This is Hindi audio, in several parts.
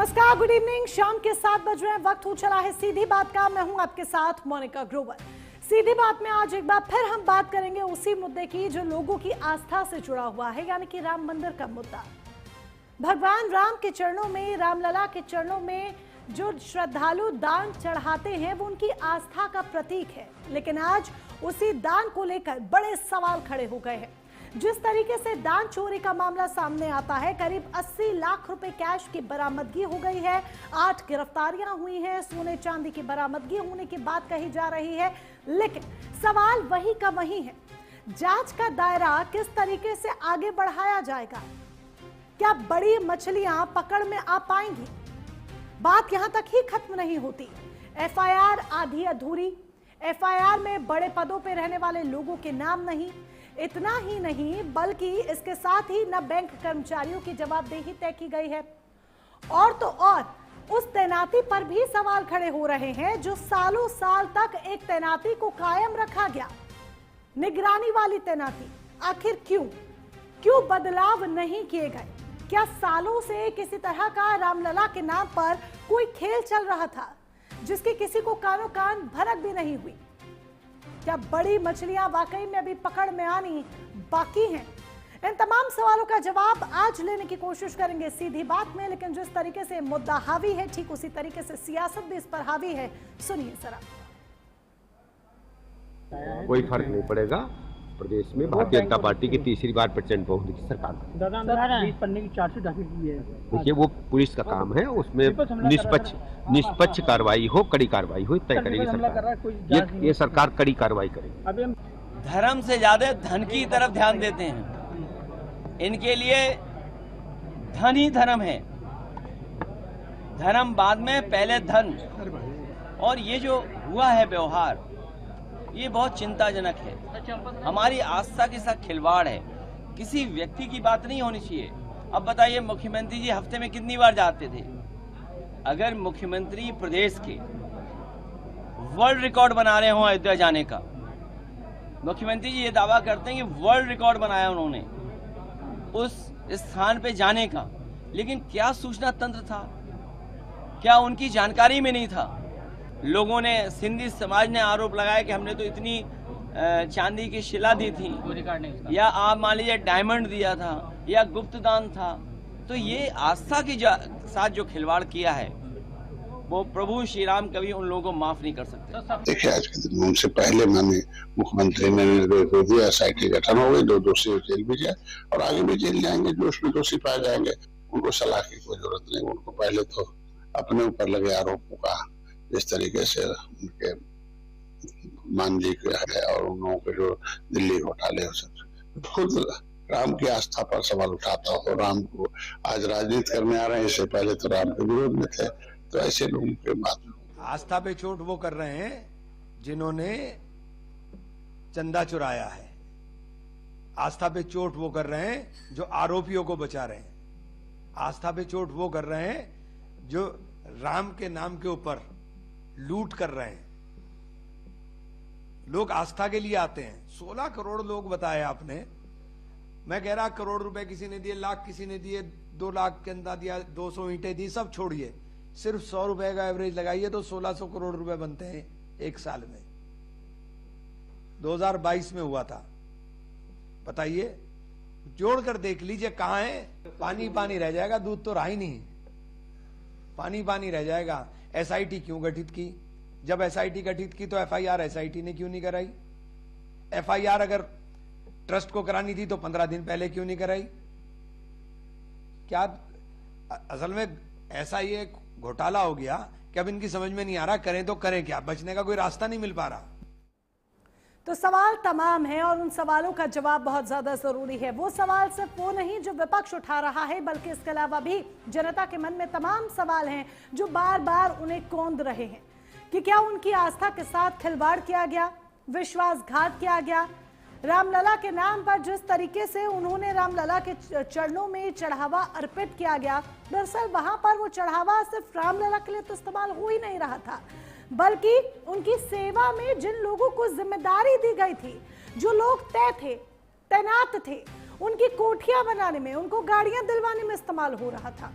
नमस्कार, गुड इवनिंग। शाम के 7 बज रहे हैं, वक्त हो चला है सीधी बात का। मैं हूं आपके साथ मोनिका ग्रोवर। सीधी बात में आज एक बार फिर हम बात करेंगे उसी मुद्दे की जो लोगों की आस्था से जुड़ा हुआ है, यानी कि राम मंदिर का मुद्दा। भगवान राम के चरणों में, रामलला के चरणों में जो श्रद्धालु दान चढ़ाते हैं वो उनकी आस्था का प्रतीक है, लेकिन आज उसी दान को लेकर बड़े सवाल खड़े हो गए हैं। जिस तरीके से दान चोरी का मामला सामने आता है, करीब 80 लाख रुपए कैश की बरामदगी हो गई है, 8 गिरफ्तारियां हुई हैं, सोने चांदी की बरामदगी होने की बात कही जा रही है, लेकिन सवाल वही का वही है। जांच का दायरा किस तरीके से आगे बढ़ाया जाएगा? क्या बड़ी मछलियां पकड़ में आ पाएंगी? बात यहां तक ही खत्म नहीं होती। एफआईआर आधी अधूरी, एफआईआर में बड़े पदों पर रहने वाले लोगों के नाम नहीं। इतना ही नहीं बल्कि इसके साथ ही न बैंक कर्मचारियों की जवाबदेही तय की गई है, और तो और उस तैनाती पर भी सवाल खड़े हो रहे हैं जो सालों साल तक एक तैनाती को कायम रखा गया, निगरानी वाली तैनाती। आखिर क्यों बदलाव नहीं किए गए? क्या सालों से किसी तरह का रामलला के नाम पर कोई खेल चल रहा था जिसकी किसी को कानो कान भनक भी नहीं हुई? क्या बड़ी मछलियां वाकई में अभी पकड़ में आनी बाकी हैं? इन तमाम सवालों का जवाब आज लेने की कोशिश करेंगे सीधी बात में। लेकिन जिस तरीके से मुद्दा हावी है, ठीक उसी तरीके से सियासत भी इस पर हावी है। सुनिए जरा। कोई फर्क नहीं पड़ेगा। प्रदेश में भारतीय जनता पार्टी की तीसरी बार प्रचंड बहुमत की सरकार पन्ने की चार्जशीट दाखिल की है। देखिए, वो पुलिस का काम है, उसमें निष्पक्ष कार्रवाई हो, कड़ी कार्रवाई हो, तय करेगी सरकार। ये सरकार कड़ी कार्रवाई करेगी। धर्म से ज्यादा धन की तरफ ध्यान देते हैं। इनके लिए धन ही धर्म है, धर्म बाद में, पहले धन। और ये जो हुआ है व्यवहार, ये बहुत चिंताजनक है। हमारी आस्था के साथ खिलवाड़ है। किसी व्यक्ति की बात नहीं होनी चाहिए। अब बताइए, मुख्यमंत्री जी हफ्ते में कितनी बार जाते थे? अगर मुख्यमंत्री प्रदेश के वर्ल्ड रिकॉर्ड बना रहे हो अयोध्या जाने का, मुख्यमंत्री जी ये दावा करते हैं कि वर्ल्ड रिकॉर्ड बनाया उन्होंने उस स्थान पे जाने का, लेकिन क्या सूचना तंत्र था? क्या उनकी जानकारी में नहीं था? लोगों ने, सिंधी समाज ने आरोप लगाया कि हमने तो इतनी चांदी की शिला दी थी, या आप मान लीजिए डायमंड दिया था, या गुप्त दान था। तो ये आस्था के साथ जो खिलवाड़ किया है, वो प्रभु श्री राम कभी उन लोगों को माफ नहीं कर सकते। देखिए, आज के दिन उनसे पहले माननीय मुख्यमंत्री ने निर्देश दे दिया, एसआईटी गठन हो गई, 2 दोषी जेल भी जाए और आगे भी जेल जाएंगे। जो उसमें दोषी पाए जाएंगे उनको सलाह की कोई जरूरत नहीं। उनको पहले तो अपने ऊपर लगे आरोपों का, जिस तरीके से उनके मान ली है और उन लोगों के जो दिल्ली घोटाले हो सकते, खुद राम की आस्था पर सवाल उठाता हो। राम को आज राजनीति करने आ रहे हैं, इससे पहले तो राम के विरोध में थे। तो ऐसे लोगों के बात, आस्था पे चोट वो कर रहे हैं जिन्होंने चंदा चुराया है। आस्था पे चोट वो कर रहे हैं जो आरोपियों को बचा रहे हैं। आस्था पे चोट वो कर रहे हैं जो राम के नाम के ऊपर लूट कर रहे हैं। लोग आस्था के लिए आते हैं। 16 करोड़ लोग बताए आपने। मैं कह रहा, करोड़ रुपए किसी ने दिए, लाख किसी ने दिए, 2 लाख के अंदर दिया, 200 ईंटें दी, सब छोड़िए, सिर्फ 100 रुपए का एवरेज लगाइए तो 1600 करोड़ रुपए बनते हैं एक साल में। 2022 में हुआ था। बताइए, जोड़कर देख लीजिए कहां है। पानी पानी रह जाएगा, दूध तो रहा ही नहीं, पानी पानी रह जाएगा। एसआईटी क्यों गठित की? जब एसआईटी गठित की तो एफआईआर एसआईटी ने क्यों नहीं कराई? एफआईआर अगर ट्रस्ट को करानी थी तो 15 दिन पहले क्यों नहीं कराई? क्या असल में ऐसा ये घोटाला हो गया कि अब इनकी समझ में नहीं आ रहा करें तो करें क्या, बचने का कोई रास्ता नहीं मिल पा रहा। तो सवाल तमाम है और उन सवालों का जवाब बहुत ज्यादा जरूरी है। वो सवाल सिर्फ वो नहीं जो विपक्ष उठा रहा है, बल्कि इसके अलावा भी जनता के मन में तमाम सवाल हैं जो बार बार उन्हें कौंध रहे हैं कि क्या उनकी आस्था के साथ खिलवाड़ किया गया, विश्वासघात किया गया। रामलला के नाम पर जिस तरीके से उन्होंने रामलला के चरणों में चढ़ावा अर्पित किया गया, दरअसल वहां पर वो चढ़ावा सिर्फ रामलला के लिए तो इस्तेमाल हो ही नहीं रहा था, बल्कि उनकी सेवा में जिन लोगों को जिम्मेदारी दी गई थी, जो लोग तैनात थे, उनकी कोठियां बनाने में, उनको गाड़ियां दिलवाने में इस्तेमाल हो रहा था।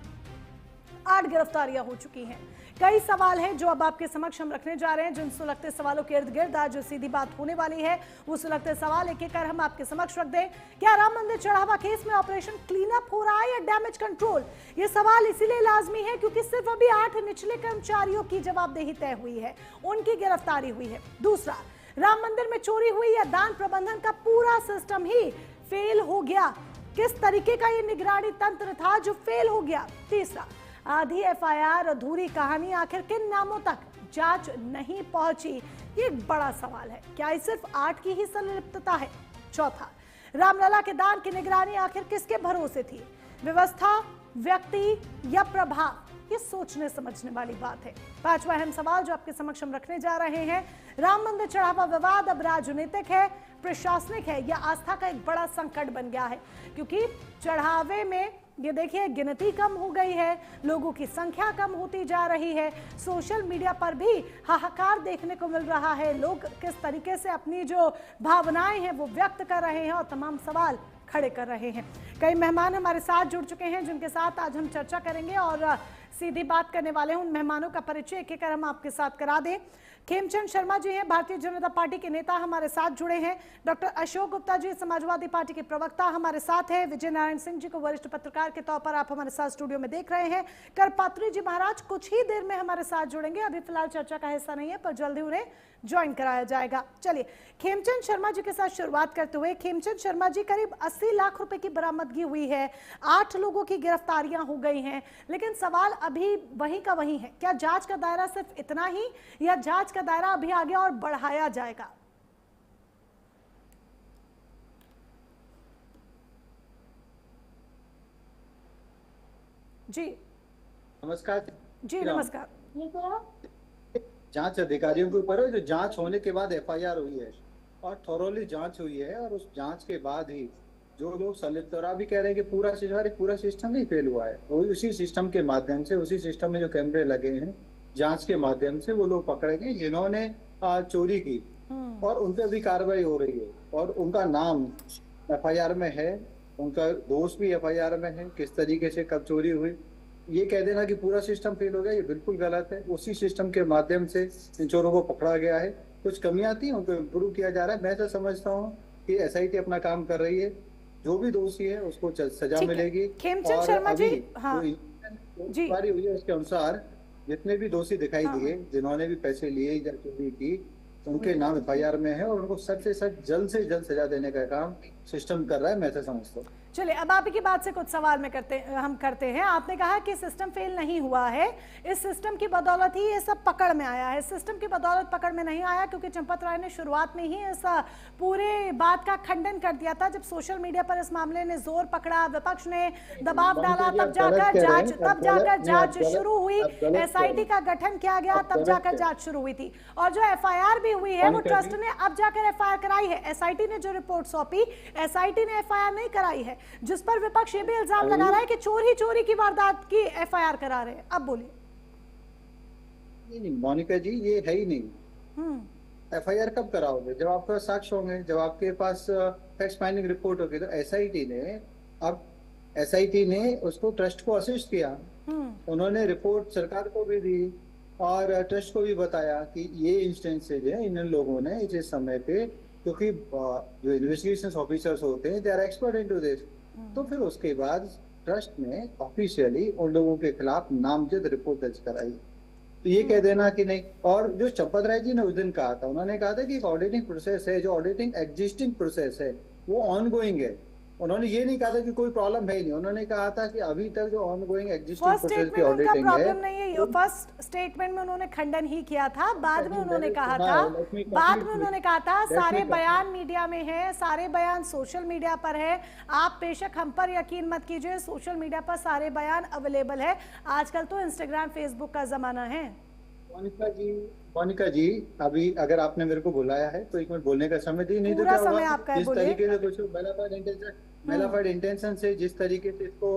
8 गिरफ्तारियां हो चुकी हैं। कई सवाल हैं जो अब आपके समक्ष हम रखने जा रहे हैं। जिन सुलगते सवालों के इर्द गिर्द आज जो सीधी बात होने वाली है, वो सुलगते सवाल एक एक कर हम आपके समक्ष रख दें। क्या राम मंदिर चढ़ावा केस में ऑपरेशन क्लीन अप हो रहा है या डैमेज कंट्रोल? ये सवाल इसीलिए लाजमी है क्योंकि सिर्फ अभी 8 निचले कर्मचारियों की जवाबदेही तय हुई है, उनकी गिरफ्तारी हुई है। दूसरा, राम मंदिर में चोरी हुई या दान प्रबंधन का पूरा सिस्टम ही फेल हो गया? किस तरीके का ये निगरानी तंत्र था जो फेल हो गया? तीसरा, आधी एफआईआर अधूरी कहानी, आखिर किन नामों तक जांच नहीं पहुंची? ये एक बड़ा सवाल है। क्या ये सिर्फ 8 की ही संलिप्तता है? चौथा, रामलला के दान की निगरानी आखिर किसके भरोसे थी? व्यवस्था, व्यक्ति या प्रभाव? ये सोचने समझने वाली बात है। पांचवा अहम सवाल जो आपके समक्ष हम रखने जा रहे हैं, राम मंदिर चढ़ावा विवाद अब राजनीतिक है, प्रशासनिक है या आस्था का एक बड़ा संकट बन गया है? क्योंकि चढ़ावे में ये देखिए गिनती कम हो गई है, लोगों की संख्या कम होती जा रही है, सोशल मीडिया पर भी हाहाकार देखने को मिल रहा है, लोग किस तरीके से अपनी जो भावनाएं हैं वो व्यक्त कर रहे हैं और तमाम सवाल खड़े कर रहे हैं। कई मेहमान हमारे साथ जुड़ चुके हैं जिनके साथ आज हम चर्चा करेंगे और सीधी बात करने वाले हैं। उन मेहमानों का परिचय एक एक कर हम आपके साथ करा दें। खेमचंद शर्मा जी हैं, भारतीय जनता पार्टी के नेता, हमारे साथ जुड़े हैं। डॉक्टर अशोक गुप्ता जी, समाजवादी पार्टी के प्रवक्ता, हमारे साथ हैं। विजय नारायण सिंह जी को वरिष्ठ पत्रकार के तौर पर आप हमारे साथ स्टूडियो में देख रहे हैं। करपात्री जी महाराज कुछ ही देर में हमारे साथ जुड़ेंगे, अभी फिलहाल चर्चा का हिस्सा नहीं है पर जल्दी उन्हें ज्वाइन कराया जाएगा। चलिए खेमचंद शर्मा जी के साथ शुरुआत करते हुए, खेमचंद शर्मा जी, करीब 80 लाख रुपए की बरामदगी हुई है, 8 लोगों की गिरफ्तारियां हो गई हैं, लेकिन सवाल अभी वहीं का वहीं है। क्या जांच का दायरा सिर्फ इतना ही या जांच का दायरा अभी आगे और बढ़ाया जाएगा? जी नमस्कार जी नमस्कार। जांच अधिकारियों के ऊपर है, जो जांच होने के बाद एफआईआर हुई है और थोरोली जांच हुई है और उस जांच के बाद ही जो लोग संलिप्त, और आप भी कह रहे हैं कि पूरा सिस्टम ही फेल हुआ है, उसी सिस्टम के माध्यम से, उसी सिस्टम में जो कैमरे लगे हैं, जांच के माध्यम से वो लोग पकड़े गए जिन्होंने चोरी की और उन पर भी कार्रवाई हो रही है और उनका नाम एफआईआर में है, उनका दोस्त भी एफआईआर में है। किस तरीके से कब चोरी हुई, ये कह देना कि पूरा सिस्टम फेल हो गया, ये बिल्कुल गलत है। उसी सिस्टम के माध्यम से इन चोरों को पकड़ा गया है। कुछ कमियां थी, उनको इम्प्रूव किया जा रहा है। मैं तो समझता हूँ कि एसआईटी अपना काम कर रही है, जो भी दोषी है उसको सजा मिलेगी। खेमचंद शर्मा जी, हाँ जी, हुई है उसके अनुसार जितने भी दोषी दिखाई दिए, जिन्होंने भी पैसे लिए या चोरी की, उनके नाम एफआईआर में है और उनको सख्त से सख्त जल्द से जल्द सजा देने का काम सिस्टम कर रहा है, मैं तो समझता हूँ। चलिए अब आप की बात से कुछ सवाल में हम करते हैं। आपने कहा कि सिस्टम फेल नहीं हुआ है, इस सिस्टम की बदौलत ही ये सब पकड़ में आया है। सिस्टम की बदौलत पकड़ में नहीं आया क्योंकि चंपत राय ने शुरुआत में ही इस पूरे बात का खंडन कर दिया था। जब सोशल मीडिया पर इस मामले ने जोर पकड़ा, विपक्ष ने दबाव डाला, तब जाकर जांच शुरू हुई, एसआईटी का गठन किया गया, तब जाकर जांच शुरू हुई थी। और जो एफआईआर भी हुई है वो ट्रस्ट ने अब जाकर एफआईआर कराई है। एसआईटी ने जो रिपोर्ट सौंपी, एसआईटी ने एफआईआर नहीं कराई है, जिस पर विपक्ष ये भी इल्जाम लगा रहा है कि चोरी की वारदात की एफआईआर करा रहे हैं। अब बोलिए। नहीं मोनिका जी, ये है ही नहीं। एफआईआर कब कराओगे? जब आपके पास साक्ष्य होंगे, जब आपके पास फैक्ट फाइंडिंग रिपोर्ट होगी। तो एसआईटी ने उसको ट्रस्ट को असिस्ट किया, उन्होंने रिपोर्ट सरकार को भी दी और ट्रस्ट को भी बताया कि ये इंस्टेंसेज है, इन लोगों ने इस समय पे, क्योंकि जो इन्वेस्टिगेशन ऑफिसर्स होते हैं they are expert into this. तो फिर उसके बाद ट्रस्ट ने ऑफिशियली उन लोगों के खिलाफ नामजद रिपोर्ट दर्ज कराई। तो ये कह देना कि नहीं, और जो चंपत राय जी ने उस दिन कहा था, उन्होंने कहा था कि एक ऑडिटिंग प्रोसेस है, जो ऑडिटिंग एग्जिस्टिंग प्रोसेस है वो ऑनगोइंग है। उन्होंने ये नहीं कहा था कि कोई प्रॉब्लम है नहीं, उन्होंने कहा था कि अभी तक जो ऑनगोइंग एग्जिस्टिंग प्रोसेस की ऑडिटिंग है। फर्स्ट स्टेटमेंट में उन्होंने खंडन ही किया था, बाद में उन्होंने कहा था सारे बयान मीडिया में है, सारे बयान सोशल मीडिया पर है। आप बेशक हम पर यकीन मत कीजिए, सोशल मीडिया पर सारे बयान अवेलेबल है। आजकल तो इंस्टाग्राम फेसबुक का जमाना है। मोनिका जी, अभी अगर आपने मेरे को बुलाया है तो एक मिनट बोलने का समय दी, नहीं तो क्या होगा, जिस तरीके से कुछ मेलाफाइड इंटेंशन से जिस तरीके से इसको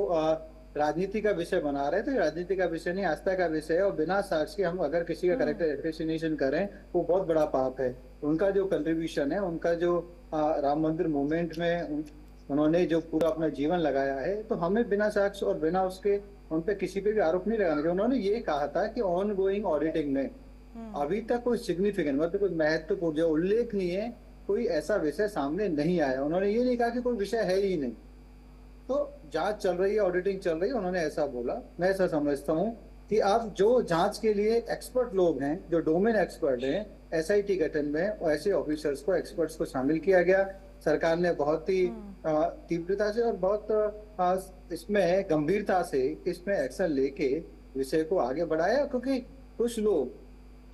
राजनीति का विषय बना रहे, तो राजनीति का विषय नहीं, आस्था का विषय है। और बिना साक्ष्य हम अगर किसी का कैरेक्टर एसेसिनेशन करें वो बहुत बड़ा पाप है। उनका जो कंट्रीब्यूशन है, उनका जो राम मंदिर मूवमेंट में उन्होंने जो पूरा अपना जीवन लगाया है, तो हमें बिना साक्ष्य और बिना उसके उन पे किसी पे भी आरोप नहीं लगाना चाहिए। उन्होंने ये कहा था कि ऑन गोइंग ऑडिटिंग में अभी तक कोई सिग्निफिकेंट मतलब कोई महत्वपूर्ण जो उल्लेखनीय कोई ऐसा विषय सामने नहीं आया। उन्होंने ये नहीं कहा कि कोई विषय है ही नहीं। तो जांच चल रही है, ऑडिटिंग चल रही है, उन्होंने ऐसा बोला। मैं ऐसा समझता हूँ कि अब जो जांच के लिए एक्सपर्ट लोग हैं, जो डोमेन एक्सपर्ट हैं, एसआईटी गठन में और ऐसे ऑफिसर्स को, एक्सपर्ट्स को शामिल किया गया। सरकार ने बहुत ही तीव्रता से और बहुत इसमें गंभीरता से इसमें एक्शन लेके विषय को आगे बढ़ाया। क्योंकि कुछ लोग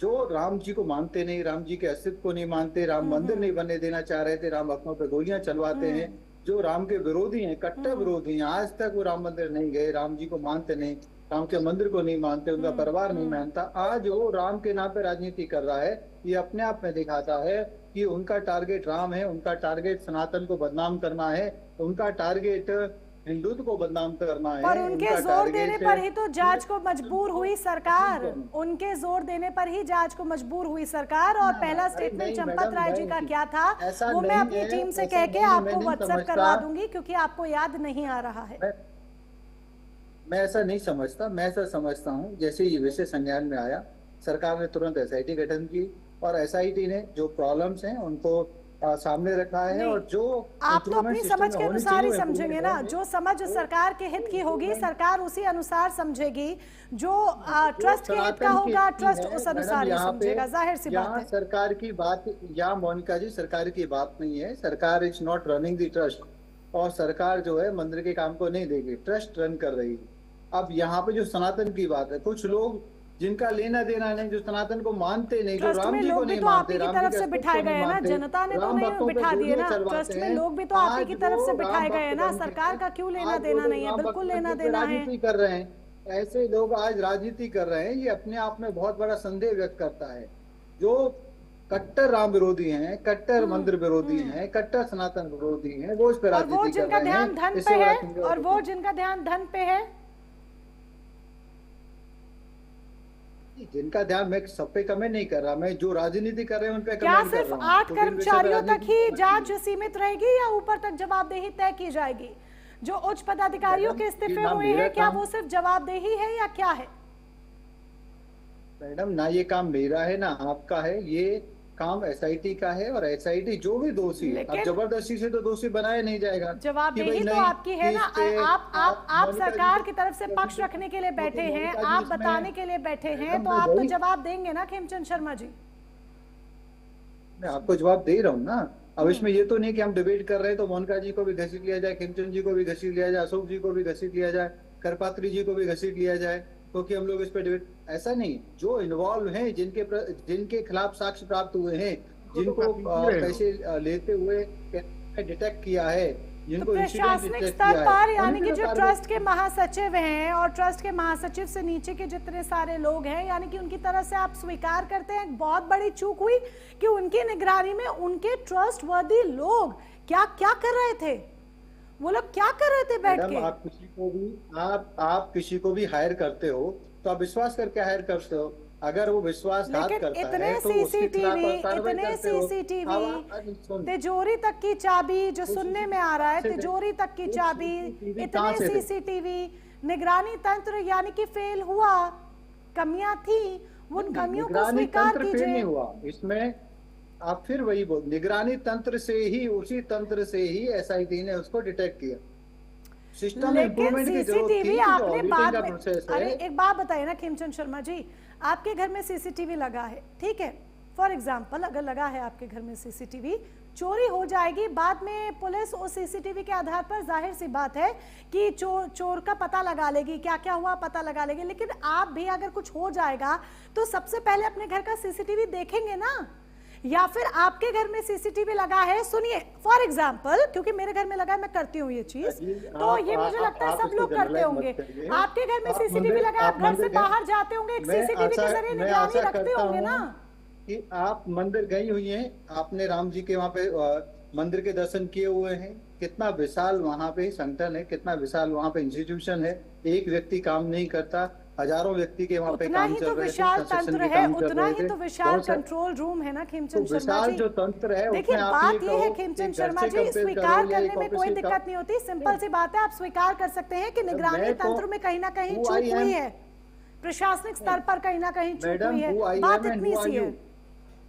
जो राम जी को मानते नहीं, राम जी के अस्तित्व को नहीं मानते, राम मंदिर नहीं बनने देना चाह रहे थे, राम भक्तों पे गोलियां चलवाते हैं, जो राम के विरोधी हैं, कट्टर विरोधी हैं, आज तक वो राम मंदिर नहीं गए, राम जी को मानते नहीं, राम के मंदिर को नहीं मानते, उनका परिवार नहीं मानता, आज वो राम के नाम पे राजनीति कर रहा है। ये अपने आप में दिखाता है कि उनका टारगेट राम है, उनका टारगेट सनातन को बदनाम करना है, उनका टारगेट हिंदुत्व को बदनाम करना है। पर उनके जोर देने पर ही तो जांच को मजबूर हुई सरकार, उनके जोर देने पर ही जांच को मजबूर हुई सरकार। और पहला स्टेटमेंट चंपत राय जी का क्या था वो मैं अपनी टीम से कह के आपको व्हाट्सएप करवा दूंगी, क्योंकि आपको याद नहीं आ रहा है। मैं ऐसा नहीं समझता। मैं ऐसा समझता हूँ जैसे ये विषय संज्ञान में आया, सरकार ने तुरंत एसआईटी गठन की और एसआईटी ने जो प्रॉब्लम्स हैं उनको सामने रखा है। और जो आप तो अपनी समझ के अनुसार ही समझेंगे ना, जो समझ सरकार के हित की होगी सरकार उसी अनुसार समझेगी, जो ट्रस्ट के हित का होगा ट्रस्ट उस अनुसार ही समझेगा, जाहिर सी बात है। सरकार की बात या मोनिका जी सरकार की बात नहीं है, सरकार is not running the trust, और सरकार जो है मंदिर के काम को नहीं देगी, ट्रस्ट रन कर रही है। अब यहाँ पे जो सनातन की बात है, कुछ लोग जिनका लेना देना नहीं, जो सनातन को मानते नहीं, जो राम जी को नहीं मानते, राम जी की तरफ से बिठाए गए हैं ना, जनता ने तो नहीं बिठा दिए ना, ट्रस्ट में लोग भी तो आप ही की तरफ से बिठाए गए हैं ना, सरकार का क्यों लेना देना नहीं है, बिल्कुल लेना देना है। राजनीति कर रहे हैं, ऐसे लोग आज राजनीति कर रहे हैं, ये अपने आप में बहुत बड़ा संदेह व्यक्त करता है। जो कट्टर राम विरोधी हैं, कट्टर मंदिर विरोधी हैं, कट्टर सनातन विरोधी हैं, वो इस पर राजनीति कर रहे हैं। और वो जिनका ध्यान धन पे है, जिनका ध्यान, मैं सब पे कमेंट नहीं कर रहा, मैं जो राजनीति कर रहे हैं उन पे क्या कमेंट कर सिर्फ रहा हूं। 8 कर्मचारियों तक ही जांच सीमित रहेगी या ऊपर तक जवाबदेही तय की जाएगी? जो उच्च पदाधिकारियों के इस्तीफे हुए हैं क्या वो सिर्फ जवाबदेही है या क्या है? मैडम ना ये काम मेरा है ना आपका है, ये काम एसआईटी का है। और एसआईटी जो भी दोषी है, अब जबरदस्ती से तो दोषी बनाया नहीं जाएगा। जवाबदेही तो आपकी है ना, आप सरकार की तरफ से पक्ष रखने के लिए बैठे हैं, आप बताने के लिए बैठे हैं, तो आप तो जवाब देंगे ना खेमचंद शर्मा जी? मैं आपको जवाब दे रहा हूँ ना। अब इसमें ये तो नहीं कि हम डिबेट कर रहे हैं तो मोनिका जी को भी घसीट लिया जाए, खेमचंद जी को भी घसीट लिया जाए, अशोक जी को भी घसीट लिया जाए, करपात्री जी को भी घसीट लिया जाए, क्योंकि हम लोग इस पे डिबेट, ऐसा नहीं। जो इन्वॉल्व हैं, जिनके खिलाफ साक्ष्य प्राप्त हुए हैं, जिनको पैसे लेते हुए डिटेक्ट किया है, तो प्रशासनिक स्तर पर यानी कि जो ट्रस्ट के महासचिव हैं और ट्रस्ट के महासचिव से नीचे के जितने सारे लोग हैं, यानी कि उनकी तरफ से आप स्वीकार करते हैं एक बहुत बड़ी चूक हुई कि उनकी निगरानी में उनके ट्रस्टवर्दी लोग क्या क्या कर रहे थे, वो लोग क्या कर रहे थे बैठ के? आप किसी को भी हायर करते हो तो आप विश्वास करके हायर करते हो। अगर वो विश्वासघात करता है तो इतने सीसीटीवी, तिजोरी तक की चाबी जो सुनने में आ रहा है, तिजोरी तक की चाबी, इतने सीसीटीवी, निगरानी तंत्र यानी कि फेल हुआ, कमियां थी, उन कमियों को स्वीकार कीजिए। इसमें आप फिर वही बोल, निगरानी तंत्र से ही, उसी तंत्र से ही एसआईटी ने उसको डिटेक्ट किया। सिस्टम इंप्रूवमेंट की जरूरत थी, आपने बाद में, अरे एक बात बताइए ना खेमचंद शर्मा जी, आपके घर में सीसीटीवी लगा है, ठीक है, फॉर एग्जांपल अगर लगा है आपके घर में सीसीटीवी, चोरी हो जाएगी, बाद में पुलिस उस सीसीटीवी के आधार पर जाहिर सी बात है कि चोर का पता लगा लेगी, क्या क्या हुआ पता लगा लेगी। लेकिन आप भी अगर कुछ हो जाएगा तो सबसे पहले अपने घर का सीसीटीवी देखेंगे ना, या फिर आपके घर में सीसीटीवी लगा है, सुनिए फॉर एग्जांपल, क्योंकि मेरे घर में लगा है, मैं करती हूँ ये चीज, तो ये मुझे लगता है सब लोग करते होंगे। आपके घर में सीसीटीवी लगा, आप घर से बाहर जाते होंगे, एक सीसीटीवी के जरिए निगरानी रखते होंगे ना कि आप मंदिर गई हुई हैं, आपने राम जी के वहाँ पे मंदिर के दर्शन किए हुए हैं, कितना विशाल वहाँ पे संगठन है, कितना विशाल वहाँ पे इंस्टीट्यूशन है, एक व्यक्ति काम नहीं करता, हजारों व्यक्ति के वहाँ पे उतना काम ही चल तो रहे थे, विशाल कंस्ट्रक्शन तंत्र के है, काम चल उतना रहे ही थे। तो विशाल बहुत सारे- कंट्रोल रूम है ना तो खेमचंद शर्मा विशाल जी। जो तंत्र है देखिए उसमें आप बात ये कहो है कि खेमचंद घर शर्मा से जी, कंपेयर स्वीकार करो या करने एक में ऑफिस कोई से दिक्कत नहीं होती, सिंपल सी बात है, आप स्वीकार कर सकते हैं कि निगरानी मैं तो- तंत्र में कहीं ना कहीं who चूक I am- हुई है, प्रशासनिक स्तर पर कहीं ना कहीं चूक मैडम हुई है, who I बात am and इतनी who are सी है। you?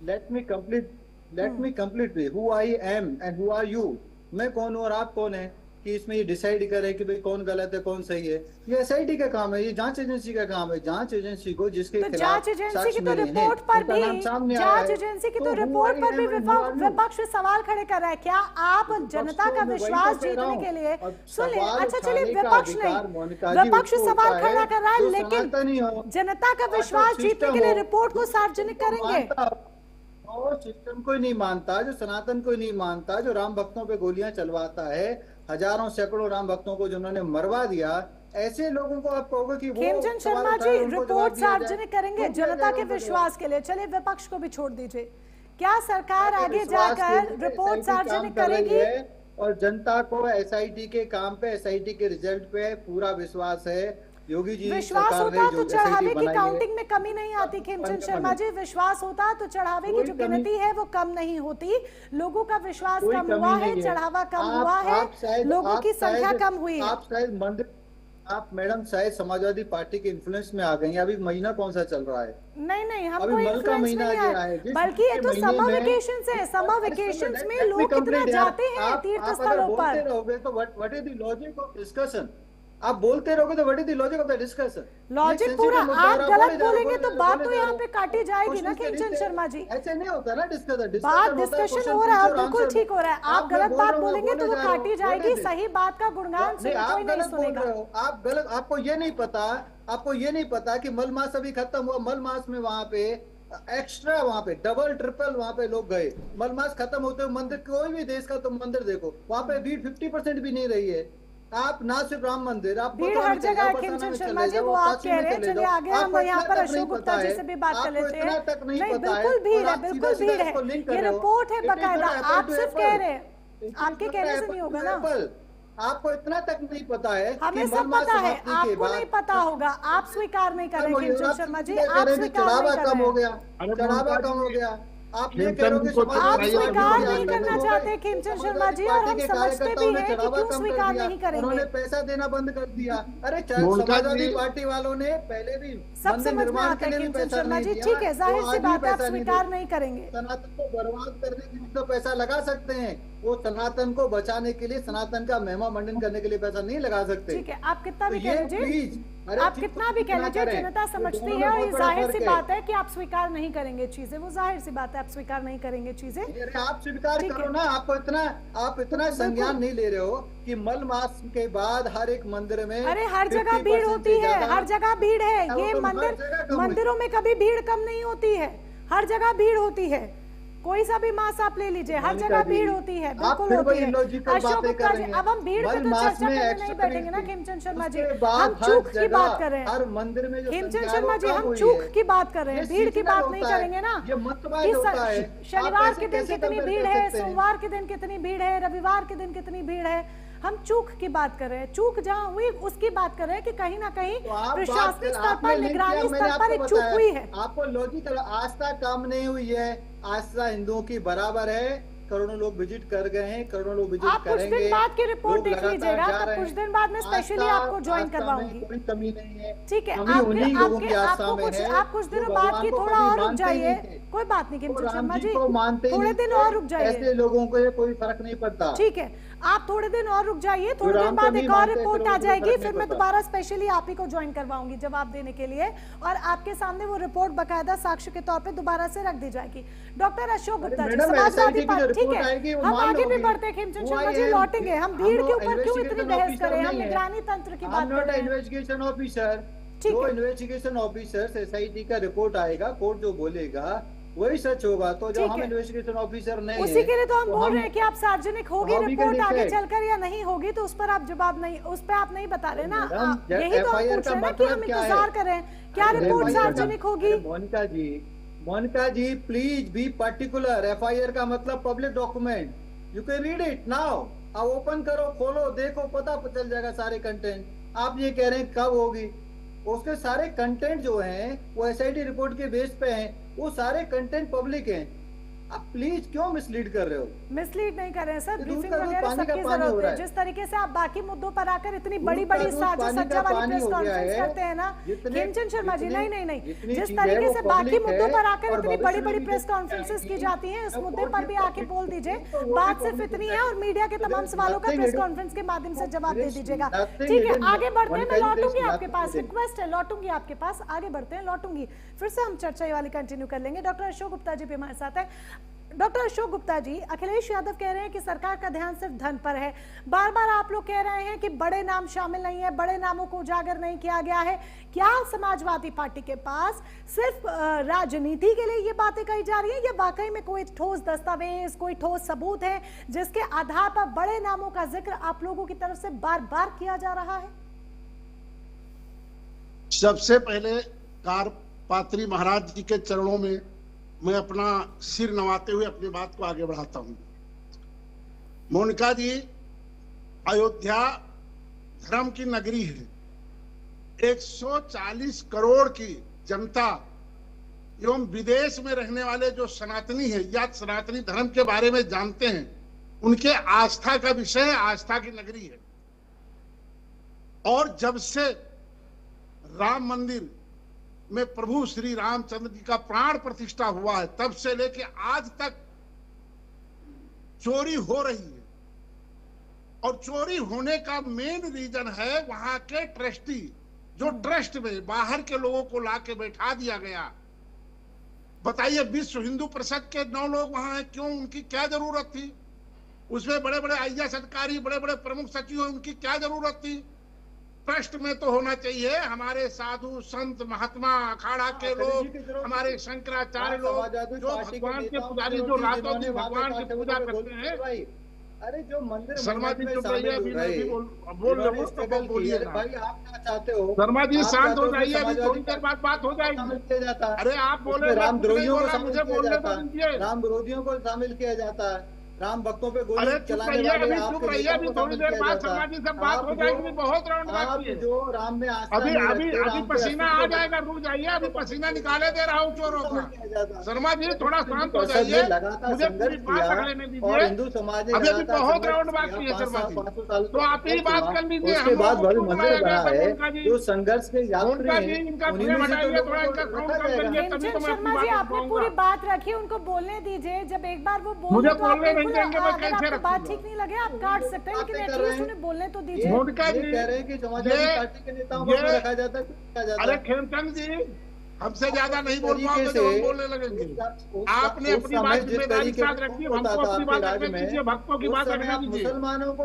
Let me complete with who I am and who are you? मैं कौन हूँ और आप कौन है कि इसमें ये डिसाइड करे कि भाई कौन गलत है कौन सही है। ये एसआईटी का काम है, ये जांच एजेंसी का काम है। जांच एजेंसी को जिसके तो खिलाफ जांच एजेंसी की साक्ष्य तो मिले हैं, रिपोर्ट पर उनका भी नाम सामने आया जांच है। एजेंसी की तो तो who रिपोर्ट I पर भी am and who are you? विपक्ष सवाल खड़े कर रहा है। क्या आप जनता का मैं वही तो विश्वास कह रहा जीतने हूं। के लिए अब सुनिए, सवाल अच्छा चलिए उठाने का विपक्ष अधिकार नहीं, मोनिका जी विपक्ष उसको सवाल होता है खड़ा कर रहा है, जो लेकिन सनातनी हो, जनता का विश्वास जीतने के लिए रिपोर्ट को सार्वजनिक करेंगे। और सिस्टम को ही नहीं मानता, जो सनातन को ही नहीं मानता, जो राम भक्तों पे गोलियां चलवाता है, हजारों सैकड़ों राम भक्तों को जिन्होंने मरवा दिया, ऐसे लोगों को आप कहोगे कि वो खेमचंद सवाल शर्मा उठाए, जी उनको रिपोर्ट जवाब दिया जाए। सार्वजनिक करेंगे तो क्या जनता के जाएगा उनका विश्वास के लिए। चलिए विपक्ष को भी छोड़ दीजिए, क्या सरकार जनता के आगे विश्वास के जाकर लिए रिपोर्ट SIT काम सार्वजनिक कर रही करेगी? है और जनता को एसआईटी के काम पे, एसआईटी के रिजल्ट पे पूरा विश्वास है। योगी जी विश्वास सरकार ने होता जो तो चढ़ावे SIT की बनाई है, काउंटिंग में कमी नहीं आती खेमचंद शर्मा जी। विश्वास होता तो चढ़ावे की कोई जो कमी- गिनती है वो कम नहीं होती, लोगों का विश्वास कोई कम कमी हुआ है, नहीं चढ़ावा कम आप- हुआ है, आप शायद- लोगों आप की संख्या शायद- कम हुई है। आप शायद मंदिर, आप मैडम शायद समाजवादी पार्टी के इन्फ्लुएंस में आ गई हैं। अभी महीना कौन सा चल रहा है? नहीं नहीं, हम अभी कोई मल का इन्फ्लुएंस महीना नहीं आ गया है, है, जिस बल्कि ये तो महीने समर में- वेकेशन है। समर वेकेशन में लोग कितना कंप्लीट जाते हैं तीर्थ स्थलों बोलते पर। रहोगे तो what is the logic of discussion? आप बोलते रहोगे तो what is the logic of the discussion? Logic पूरा आप गलत बोलेंगे तो बात तो यहाँ पे काटी जाएगी ना खेमचंद शर्मा जी। ऐसे नहीं होता ना डिस्कशन। बात डिस्कशन हो रहा है, बिल्कुल ठीक हो रहा है। आप गलत बात बोलेंगे तो वो काटी जाएगी, सही बात का गुणगान से आप कोई नहीं गलत बोल सुनेगा। रहे हो, आप गलत। आपको ये नहीं पता कि मल मास अभी खत्म हुआ। मल मास में वहां पे एक्स्ट्रा, वहां पे डबल ट्रिपल वहां पे लोग गए। मल मास खत्म होते हुए मंदिर, कोई भी देश का तो मंदिर देखो, वहां पे भीड़ 50% भी नहीं रही है। आप ना सिर्फ राम मंदिर, आप भीड़ हर जगह है खेमचंद शर्मा जी, वो आप कह रहे हैं। चलिए आगे हम यहाँ पर अशोक गुप्ता जी से भी बात कर लेते हैं। नहीं बिल्कुल भीड़ है, बिल्कुल भीड़ है, ये रिपोर्ट है बकायदा। आप सिर्फ कह रहे हैं, आपके कहने से नहीं होगा ना। आपको इतना तक नहीं पता है कि हमें सब मलमास पता है, समाप्ति के आपको बाद- नहीं पता होगा, आप स्वीकार नहीं कर रहे खेमचंद शर्मा जी, आप करें कि स्वीकार चढ़ावा नहीं कर कम हो रहे। गया, चढ़ावा कम हो गया। आप ये खेमचंद कह रहे हो कि को समाजवादी आप पार्टी स्वीकार वाले नहीं लोग करना हो गए। चाहते खेमचंद शर्मा जी, और हम पार्टी के समझते भी कार्यकर्ताओं ने हैं कि चढ़ावा क्यों कम कर स्वीकार दिया। नहीं करेंगे। उन्होंने पैसा देना बंद कर दिया। अरे मोनिका समाजवादी जी- पार्टी वालों ने पहले भी सब मंदिर समझ में निर्माण आता के है लिए भी खेमचंद पैसा शर्मा नहीं जी, दिया, ठीक है, तो जाहिर सी आज भी बात है आप पैसा नहीं स्वीकार दिया। नहीं करेंगे। सनातन को बर्बाद करने के लिए तो पैसा लगा सकते हैं, वो सनातन को बचाने के लिए, सनातन का महिमा मंडन करने के लिए पैसा नहीं लगा सकते। ठीक है, आप कितना भी तो कह ये लीजिए, प्लीज, अरे आप ठीक कितना भी कह लीजिए, करें। जनता समझती दोनों है में और ये बहुत बड़ा जाहिर सी फर्क है। बात है कि आप स्वीकार नहीं करेंगे चीजें, वो जाहिर सी बात है आप स्वीकार नहीं करेंगे चीजें। अरे आप स्वीकार ठीक करो है। ना। आप इतना संज्ञान नहीं ले रहे हो कि मल मास के बाद हर एक मंदिर में अरे हर जगह 50% भीड़ होती से है, ज्यादा- हर जगह भीड़ है। वो ये तो हर मंदिर, जगह कम हुई। मंदिरों में कभी भीड़ कम नहीं होती है, हर जगह भीड़ होती है। कोई सा भी मास आप ले लीजिए, हर मोनिका जगह जी, भीड़ होती है, आप बिल्कुल फिर होती वही है। illogical अशोक बातें गुप्ता कर जी, रही हैं। अब हम भीड़ पे मल तो मास चर्चा में करने नहीं extra बैठेंगे ना भी- खेमचंद शर्मा जी, उसके बाद हम हर चूक की जगह, बात कर रहे हैं। हर मंदिर में जो खेमचंद संख्या शर्मा वो जी, कम हम हुई चूक है। की बात कर रहे हैं, ये भीड़ की सीजनल बात नहीं होता है, करेंगे ना। ये मतवाद कि होता है। शनिवार आप के दिन कैसे कितनी compare भीड़ कर है, सकते हैं? सोमवार के दिन कितनी भीड़ है, रविवार के दिन कितनी भीड़ है, हम चूक की बात कर रहे हैं। चूक जहां हुई उसकी बात कर रहे हैं कि कहीं ना कहीं तो आप प्रशासनिक स्तर आपने पर, लिंक निगरानी किया, मैंने स्तर पर आपको एक चूक बताया। हुई है। आपको लॉजिकल आस्था कम नहीं हुई है, आस्था हिंदुओं की बराबर है। करोड़ों लोग विजिट कर गए हैं, करोड़ों लोग विजिट आप कुछ करेंगे। दिन बाद की रिपोर्ट लोग देख लगातार लीजिएगा, जा तब रहे कुछ हैं। दिन बाद मैं स्पेशली आस्था- आपको ज्वाइन आस्था में करवाऊंगी। कोई कमी नहीं है। ठीक है, कमी उन्हीं लोगों की आस्था आपको में कुछ, है आप कुछ जो दिनों बाद भगवान की को थोड़ा कभी और रुक मानते ही जाइए, नहीं थे। कोई बात नहीं वो खेमचंद राम शर्मा जी जी, को मानते ही थोड़े नहीं दिन थे। और रुक जाइए। ऐसे लोगों को ये कोई फर्क नहीं पड़ता। ठीक है, आप थोड़े दिन और रुक जाइए, थोड़े राम दिन को बाद नहीं एक और मानते, रिपोर्ट फिर आ उनको जाएगी, फर्क फिर नहीं मैं पड़ता। दोबारा स्पेशली आप ही को ज्वाइन करवाऊंगी जवाब देने के लिए, और आपके सामने वो रिपोर्ट बकायदा साक्ष्य के तौर पे दोबारा से रख दी जाएगी। Doctor Ashok Gupta ji, madam, Samajwadi SIT की जो पार्टी, ठीक रिपोर्ट है, आएगी, वो हम मान आगे भी लोगे। बढ़ते हैं खेमचंद वो शर्मा जी, I am- लौटेंगे। हम हम भीड़ के लोग ऊपर क्यों इतनी investigation बहस officer करें, हम नहीं है। निगरानी तंत्र की I'm बात कर not रहे an हैं। investigation officer। ठीक जो है। इन्वेस्टिगेशन ऑफिसर एसआईटी का रिपोर्ट आएगा, कोर्ट जो बोलेगा वही सच होगा। तो जब ठीक हम है। इन्वेस्टिगेशन ऑफिसर नहीं उसी के लिए तो हम तो बोल रहे हैं कि आप सार्वजनिक होगी how we can रिपोर्ट आगे decide? चलकर या नहीं होगी, तो उस पर आप जवाब नहीं, उस पर आप नहीं बता रहे ना। मैडम, यही तो हम FIR पूछ रहे का हैं ना कि मतलब हम क्या है? इंतजार करें, क्या रिपोर्ट FIR का- सार्वजनिक होगी। अरे मोनिका जी प्लीज बी पर्टिकुलर। एफआईआर का मतलब public document, you can read it now. आप ओपन करो, खोलो, देखो, पता चल जाएगा सारे कंटेंट। आप ये कह रहे हैं कब होगी, उसके सारे कंटेंट जो हैं वो एसआईटी रिपोर्ट के बेस पे हैं, वो सारे कंटेंट पब्लिक हैं। आप प्लीज क्यों मिसलीड कर रहे हो? मिसलीड नहीं कर रहे हैं सर, दूध ब्रीफिंग का दूध वगैरह पानी का सबकी पानी हो जरूरत रहा है। है। जिस तरीके से आप बाकी मुद्दों पर आकर इतनी दूध बड़ी का बड़ी दूध साजिश पानी सज्जा का वाली पानी प्रेस हो गया कॉन्फ्रेंस है। करते हैं ना जितने- खिमचंद शर्मा जी, जितनी- नहीं नहीं जितनी जिस चीजें तरीके वो से बाकी public मुद्दों है पर आकर और इतनी बड़ी भविष्य बड़ी में प्रेस भी कॉन्फ्रेंसेस की जाती हैं, इस तो मुद्दे पर भी आके बोल दीजिए। तो वो बात भी सिर्फ public इतनी है। है और मीडिया के तमाम सवालों का Nothing प्रेस hidden- कॉन्फ्रेंस के माध्यम से जवाब दे there is दीजिएगा। nothing ठीक है, hidden. आगे बढ़ते हैं, मैं One kind लौटूंगी is आपके पास, nothing hidden. रिक्वेस्ट है, लौटूंगी आपके पास, आगे बढ़ते हैं, लौटूंगी फिर से हम चर्चा ये वाली कंटिन्यू कर लेंगे। डॉक्टर अशोक गुप्ता जी भी हमारे साथ है। डॉक्टर अशोक गुप्ता जी, अखिलेश यादव कह रहे हैं कि सरकार का ध्यान सिर्फ धन पर है, बार बार आप लोग कह रहे हैं कि बड़े नाम शामिल नहीं है, बड़े नामों को उजागर नहीं किया गया है। क्या समाजवादी पार्टी के पास सिर्फ राजनीति के लिए ये बातें कही जा रही है या वाकई में कोई ठोस दस्तावेज, कोई ठोस सबूत है जिसके आधार पर बड़े नामों का जिक्र आप लोगों की तरफ से बार बार किया जा रहा है? सबसे पहले कारपात्री महाराज जी के चरणों में मैं अपना सिर नवाते हुए अपनी बात को आगे बढ़ाता हूं। मोनिका जी, अयोध्या धर्म की नगरी है। 140 करोड़ की जनता एवं विदेश में रहने वाले जो सनातनी है या सनातनी धर्म के बारे में जानते हैं, उनके आस्था का विषय है, आस्था की नगरी है। और जब से राम मंदिर में प्रभु श्री रामचंद्र जी का प्राण प्रतिष्ठा हुआ है, तब से लेके आज तक चोरी हो रही है। और चोरी होने का मेन रीजन है वहां के ट्रस्टी, जो ट्रस्ट में बाहर के लोगों को लाके बैठा दिया गया। बताइए, विश्व हिंदू परिषद के 9 लोग वहां हैं, क्यों? उनकी क्या जरूरत थी? उसमें बड़े बड़े आईएएस अधिकारी, बड़े बड़े प्रमुख सचिव, उनकी क्या जरूरत थी? ट्रस्ट में तो होना चाहिए हमारे साधु संत महात्मा, अखाड़ा के लोग, हमारे शंकराचार्य लोग, जो भगवान के पुजारी, जो रातों दिन भगवान की पूजा करते हैं। अरे जो मंदिर शर्मा जी चुप रहिए, अभी मैं भी बोल रहे हूँ, तो बोलिए ना। भाई आप क्या चाहते हो? शर्मा जी आप शांत हो चाहते जाइए, अभी समाजवादी थोड़ी देर बाद बात हो जाएगी। शामिल किया जाता है। अरे आप बोले, रामद्रोहियों को मुझे शामिल बोलने किया तो जाता दीजिए। है, राम विरोधियों को शामिल किया जाता है, राम भक्तों पे अरे गोली चुप चलाने रहिए, वाले अभी आपके चुप रहिए, अभी नेताओं को थोड़ी शामिल देर किया बाद जाता शर्मा है। जी से बात हो जाएगी, बहुत राउंड आप बाकी है। जो राम में आस्था अभी नहीं अभी रखते, अभी राम के पसीना आ अस्तित्व को जाएगा, रुक जाइए, अभी पसीना निकाले दे रहा हूँ चोरों का। किया जाता है। शर्मा जी थोड़ा शांत हो परिषद ने जाइए, लगातार मुझे संघर्ष पूरी बात किया अगले में और दीजिए। हिंदू समाज ने अभी अभी लगातार बहुत संघर्ष राउंड बाकी किया, है शर्मा 500 जी, साल तो आप ही बात कर लीजिए। उसके हम बाद लोगों भव्य को मंदिर बुलाया बना गया है, मोनिका जी। जो संघर्ष के यात्री मोनिका जी, हैं, इनका उन्हीं फ्रेम में से तो हटाइए, लोगों थोड़ा को इनका रखा साउंड कम जाएगा। करिए, तभी तो मैं शर्मा अपनी जी, बात आपने कहूँगा। पूरी बात रखी, उनको बोलने दीजिए। जब एक बार वो बोल मुझे तो आप बोलने नहीं बिल्कुल, देंगे, मैं अगर कैसे आपको बात रखूंगा? ठीक नहीं लगे आप काट सकते हैं, लेकिन बातें कर रहे एटलीस्ट हैं। उन्हें बोलने तो ये दीजिए। मोनिका जी, कह रहे हैं कि समाजवादी ये- पार्टी के नेताओं को क्यों रखा जाता है, क्यों रखा जाता अरे है? खेमचंद जी, हमसे ज्यादा नहीं बोल तरीके पाओगे से तो हम बोलने लगेंगे। आपने उस अपनी समय बात जिस जिम्मेदारी के तरीके साथ से रखी, होता हमको था अपनी आपके बात राज्य रखने में, दीजिए, भक्तों की उस बात समय रखने आप दीजिए। मुसलमानों को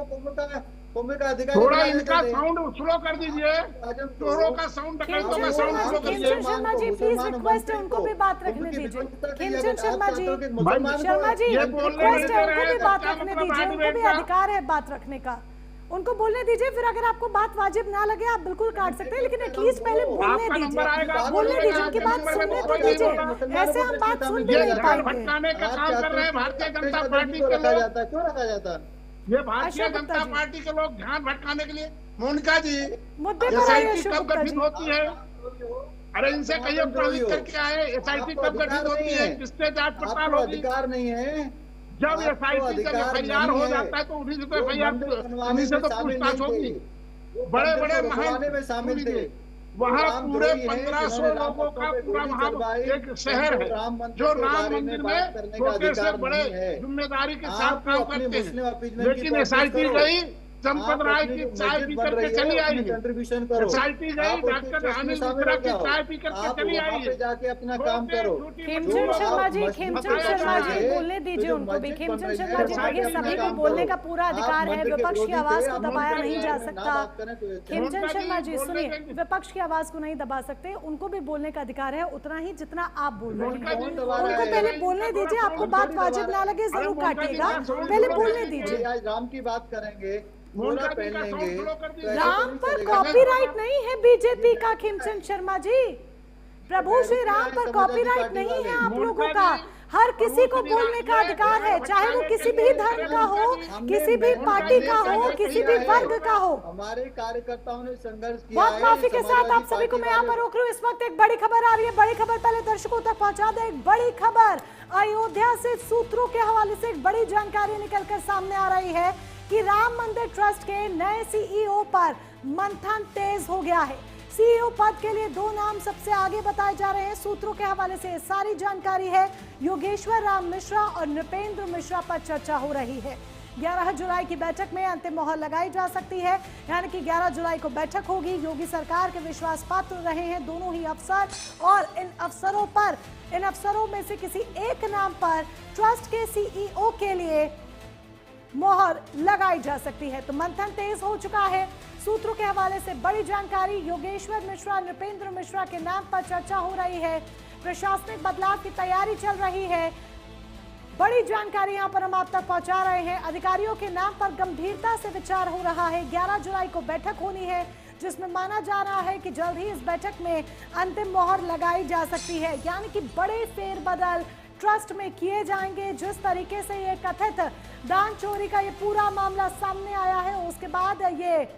कुंभ का अधिकार थोड़ा दिला देते इनका थे। साउंड स्लो कर दीजिए, चोरों का साउंड डकैतों का साउंड स्लो कर दीजिए। खेमचंद शर्मा जी, प्लीज रिक्वेस्ट है, उनको भी बात रखने दीजिए। खेमचंद शर्मा जी, शर्मा जी, ये बोलने रिक्वेस्ट है, नहीं दे उनको रहे भी हैं, बात क्या रखने मतलब दीजिए, है उनको भी का? अधिकार है बात रखने का, उनको बोलने दीजिए। फिर अगर आपको बात वाजिब ना लगे आप बिल्कुल काट सकते हैं, लेकिन एटलीस्ट पहले बोलने आपका नंबर आएगा, दीजिए, बोलने बोलेगा, दीजिए, उनकी बात नंबर में सुनने तो कोई नहीं दीजिए। बोला। ऐसे हम बात सुन भी ये नहीं ध्यान पाएंगे। भटकाने का काम कर रहे हैं भारतीय जनता पार्टी को के रखा लोग। जाता है, क्यों रखा जाता है? ये भारतीय अशोक गुप्ता जनता जी। पार्टी के लोग ध्यान भटकाने के लिए। मोनिका जी, मुद्दे पर आइए एसआईटी अशोक कब गुप्ता गठित जी। होती है? अरे इनसे कहिए प्रेरित करके आए, एसआईटी कब गठित होती है, किससे जांच पड़ताल आपको होगी? अधिकार नहीं है। जब आपको एसआईटी जब अधिकार एफआईआर नहीं हो है। जाता है तो उन्हीं से तो वो एफआईआर, मंदिर बनवाने उन्हीं से में तो शामिल पूछताछ नहीं होगी। थे। वो बड़े मंदिर बड़े को महान बनवाने में शामिल थे। वहाँ राम पूरे द्रोही हैं, 1500 जिन्होंने राम लोगों का भक्तों पे पूरा गोली वहाँ चलवाई, एक शहर है राम मंदिर जो के राम बारे में मंदिर बात में करने का छोटे से अधिकार बड़े नहीं है। जिम्मेदारी के साथ आप काम अपनी करते मुस्लिम हैं। अपीजमेंट की लेकिन कोशिश एसआईटी करो। गई, चंपत आप राय अपनी की जो चाय मस्जिद पी बन करके रही चली है, आई उसमें है। कंट्रीब्यूशन करो। एसआईटी गई, आप उसके डॉक्टर ट्रस्ट में अनिल शामिल मिश्रा हो की जाओ। चाय पी करके आप चली वहाँ आई पे है। जाके अपना काम करो। खेमचंद शर्मा जी, मस्जिद खेमचंद बन शर्मा रही जी, है, बोलने दीजिए जो उनको भी। मस्जिद खेमचंद बन शर्मा रही जी, है, देखिए अपना सभी को काम बोलने करो। का पूरा आप अधिकार है, मंदिर के विपक्ष की विरोधी आवाज थे, को आप दबाया मंदिर नहीं के जा बारे में ना सकता। बात करें तो ये खेमचंद मोनिका जी, शर्मा जी बोलने सुनिए, देंगे। विपक्ष की आवाज को नहीं दबा सकते, उनको भी बोलने का अधिकार है उतना ही जितना आप बोल रहे मोनिका हैं। जी, उनको दबा रहा है। पहले बोलने दीजिए, आपको बात वाजिब ना लगे जरूर मोनिका जी, काटिएगा, साउंड पहले स्लो बोलने कर दीजिए। आज राम की बात करेंगे, मोनिका पूरा जी का पहन साउंड लेंगे, स्लो कर तो दीजिए। ऐसा तो राम नहीं पर चलेगा। कॉपीराइट नहीं है बीजेपी का, खेमचंद शर्मा जी। प्रभु श्री राम पर कॉपीराइट नहीं है आप लोगों का। हर किसी को बोलने का अधिकार है, चाहे वो किसी भी धर्म का हो, किसी भी पार्टी का हो, किसी भी वर्ग का हो। हमारे कार्यकर्ताओं ने संघर्ष किया बहुत माफी के साथ आप सभी को मैं यहाँ पर रोक रही हूँ। इस वक्त एक बड़ी खबर आ रही है, बड़ी खबर पहले दर्शकों तक पहुंचा दें। एक बड़ी खबर अयोध्या से सूत्रों के हवाले से एक बड़ी जानकारी निकलकर सामने आ रही है कि राम मंदिर ट्रस्ट के नए सीईओ पर मंथन तेज हो गया है। सीईओ पद के लिए 2 नाम सबसे आगे बताए जा रहे हैं। सूत्रों के हवाले से सारी जानकारी है। योगेश्वर राम मिश्रा और नृपेंद्र मिश्रा पर चर्चा हो रही है। 11 जुलाई की बैठक में अंतिम मोहर लगाई जा सकती है, यानी कि 11 जुलाई को बैठक होगी। योगी सरकार के विश्वास पात्र रहे हैं दोनों ही अफसर, और इन अफसरों में से किसी एक नाम पर ट्रस्ट के सीईओ के लिए मोहर लगाई जा सकती है। तो मंथन तेज हो चुका है। सूत्रों के हवाले से बड़ी जानकारी, योगेश्वर मिश्रा, नृपेंद्र मिश्रा के नाम पर चर्चा हो रही है। प्रशासनिक बदलाव की तैयारी चल रही है। बड़ी जानकारी यहां पर हम आप तक पहुंचा रहे हैं। अधिकारियों के नाम पर गंभीरता से विचार हो रहा है। 11 जुलाई को बैठक होनी है, जिसमें माना जा रहा है कि जल्द ही इस बैठक में अंतिम मोहर लगाई जा सकती है, यानी कि बड़े फेरबदल ट्रस्ट में किए जाएंगे। जिस तरीके से ये कथित दान चोरी का ये पूरा मामला सामने आया है, उसके बाद ये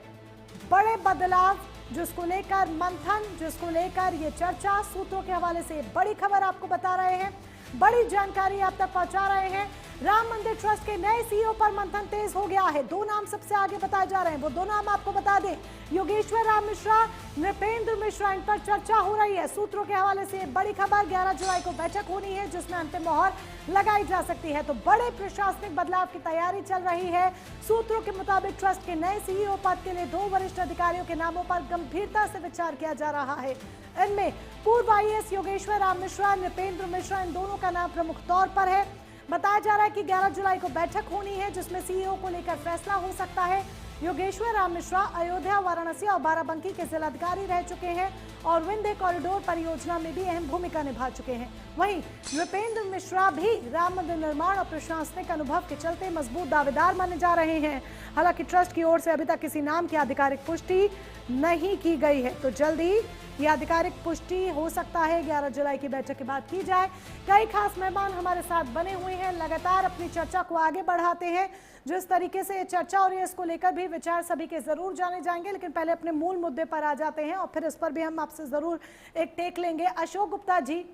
बड़े बदलाव, जिसको लेकर मंथन, जिसको लेकर ये चर्चा, सूत्रों के हवाले से बड़ी खबर आपको बता रहे हैं, बड़ी जानकारी आप तक पहुंचा रहे हैं। राम मंदिर ट्रस्ट के नए सीईओ पर मंथन तेज हो गया है। 2 नाम सबसे आगे बताए जा रहे हैं, वो 2 नाम आपको बता दें, योगेश्वर राम मिश्रा, नृपेंद्र मिश्रा, इन पर चर्चा हो रही है। सूत्रों के हवाले से बड़ी खबर, 11 जुलाई को बैठक होनी है, जिसमें अंतिम मोहर लगाई जा सकती है। तो बड़े प्रशासनिक बदलाव की तैयारी चल रही है। सूत्रों के मुताबिक ट्रस्ट के नए सीईओ पद के लिए 2 वरिष्ठ अधिकारियों के नामों पर गंभीरता से विचार किया जा रहा है। इनमें पूर्व आईएएस योगेश्वर राम मिश्रा, नृपेंद्र मिश्रा, इन दोनों का नाम प्रमुख तौर पर है। बताया जा रहा है कि 11 जुलाई को बैठक होनी है, जिसमें सीईओ को लेकर फैसला हो सकता है। योगेश्वर राम मिश्रा अयोध्या, वाराणसी और बाराबंकी के जिलाधिकारी रह चुके हैं और विंध्य कॉरिडोर परियोजना में भी अहम भूमिका निभा चुके हैं। वहीं नृपेंद्र मिश्रा भी राम मंदिर निर्माण और प्रशासनिक अनुभव के चलते मजबूत दावेदार माने जा रहे हैं। हालांकि ट्रस्ट की ओर से अभी तक किसी नाम की आधिकारिक पुष्टि नहीं की गई है, तो जल्दी ये आधिकारिक पुष्टि हो सकता है 11 जुलाई की बैठक के बाद की जाए। कई खास मेहमान हमारे साथ बने हुए हैं, लगातार अपनी चर्चा को आगे बढ़ाते हैं। जिस तरीके से ये चर्चा और इसको लेकर भी विचार सभी के जरूर जाने जाएंगे, लेकिन पहले अपने मूल मुद्दे पर आ जाते हैं और फिर इस पर भी हम आपसे जरूर एक टेक लेंगे। अशोक गुप्ता जी,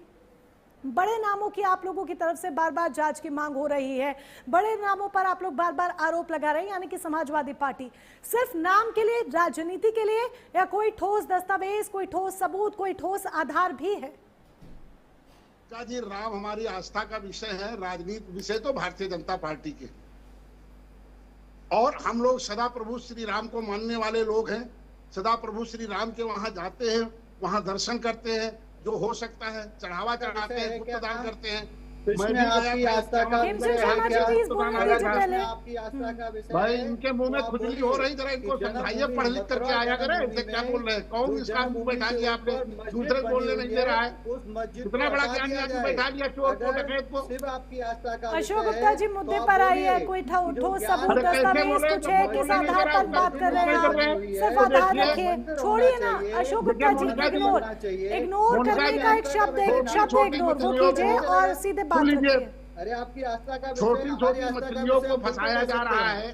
बड़े नामों की आप लोगों की तरफ से बार बार जांच की मांग हो रही है, बड़े नामों पर आप लोग बार बार आरोप लगा रहे हैं, यानी कि समाजवादी पार्टी सिर्फ नाम के लिए, राजनीति के लिए, या कोई ठोस दस्तावेज, कोई ठोस सबूत, कोई ठोस आधार भी है? जी, राम हमारी आस्था का विषय है, राजनीति विषय तो भारतीय जनता पार्टी के, और हम लोग सदा प्रभु श्री राम को मानने वाले लोग हैं। सदा प्रभु श्री राम के वहां जाते हैं, वहां दर्शन करते हैं, जो हो सकता है चढ़ावा चढ़ाते हैं, पुत्र दान करते हैं। आपकी आस्था का भाई इनके मुंह में खुजली हो रही, जरा इनको समझाइए, पढ़ लिख करके आया करें। इनसे क्या बोल रहे हैं? कौन इसका मुंह बैठा दिया आपने? दूसरे बोलने नहीं दे रहा है। इतना बड़ा ज्ञान आपने बैठा दिया चोर को, डकैत को। सिर्फ आपकी आस्था का अशोक गुप्ता जी, मुद्दे पर आइए। कोई ठोस सबूत, दस्तावेज कुछ है, किस आधार पर बात कर रहे हैं? सिर्फ आधार रखिए, छोड़िए ना अशोक गुप्ता जी। इग्नोर करने का एक शब्द इग्नोर वो कीजिए और सीधे बात करिए। अरे आपकी आस्था का छोटी छोटी मछलियों को फंसाया जा रहा है,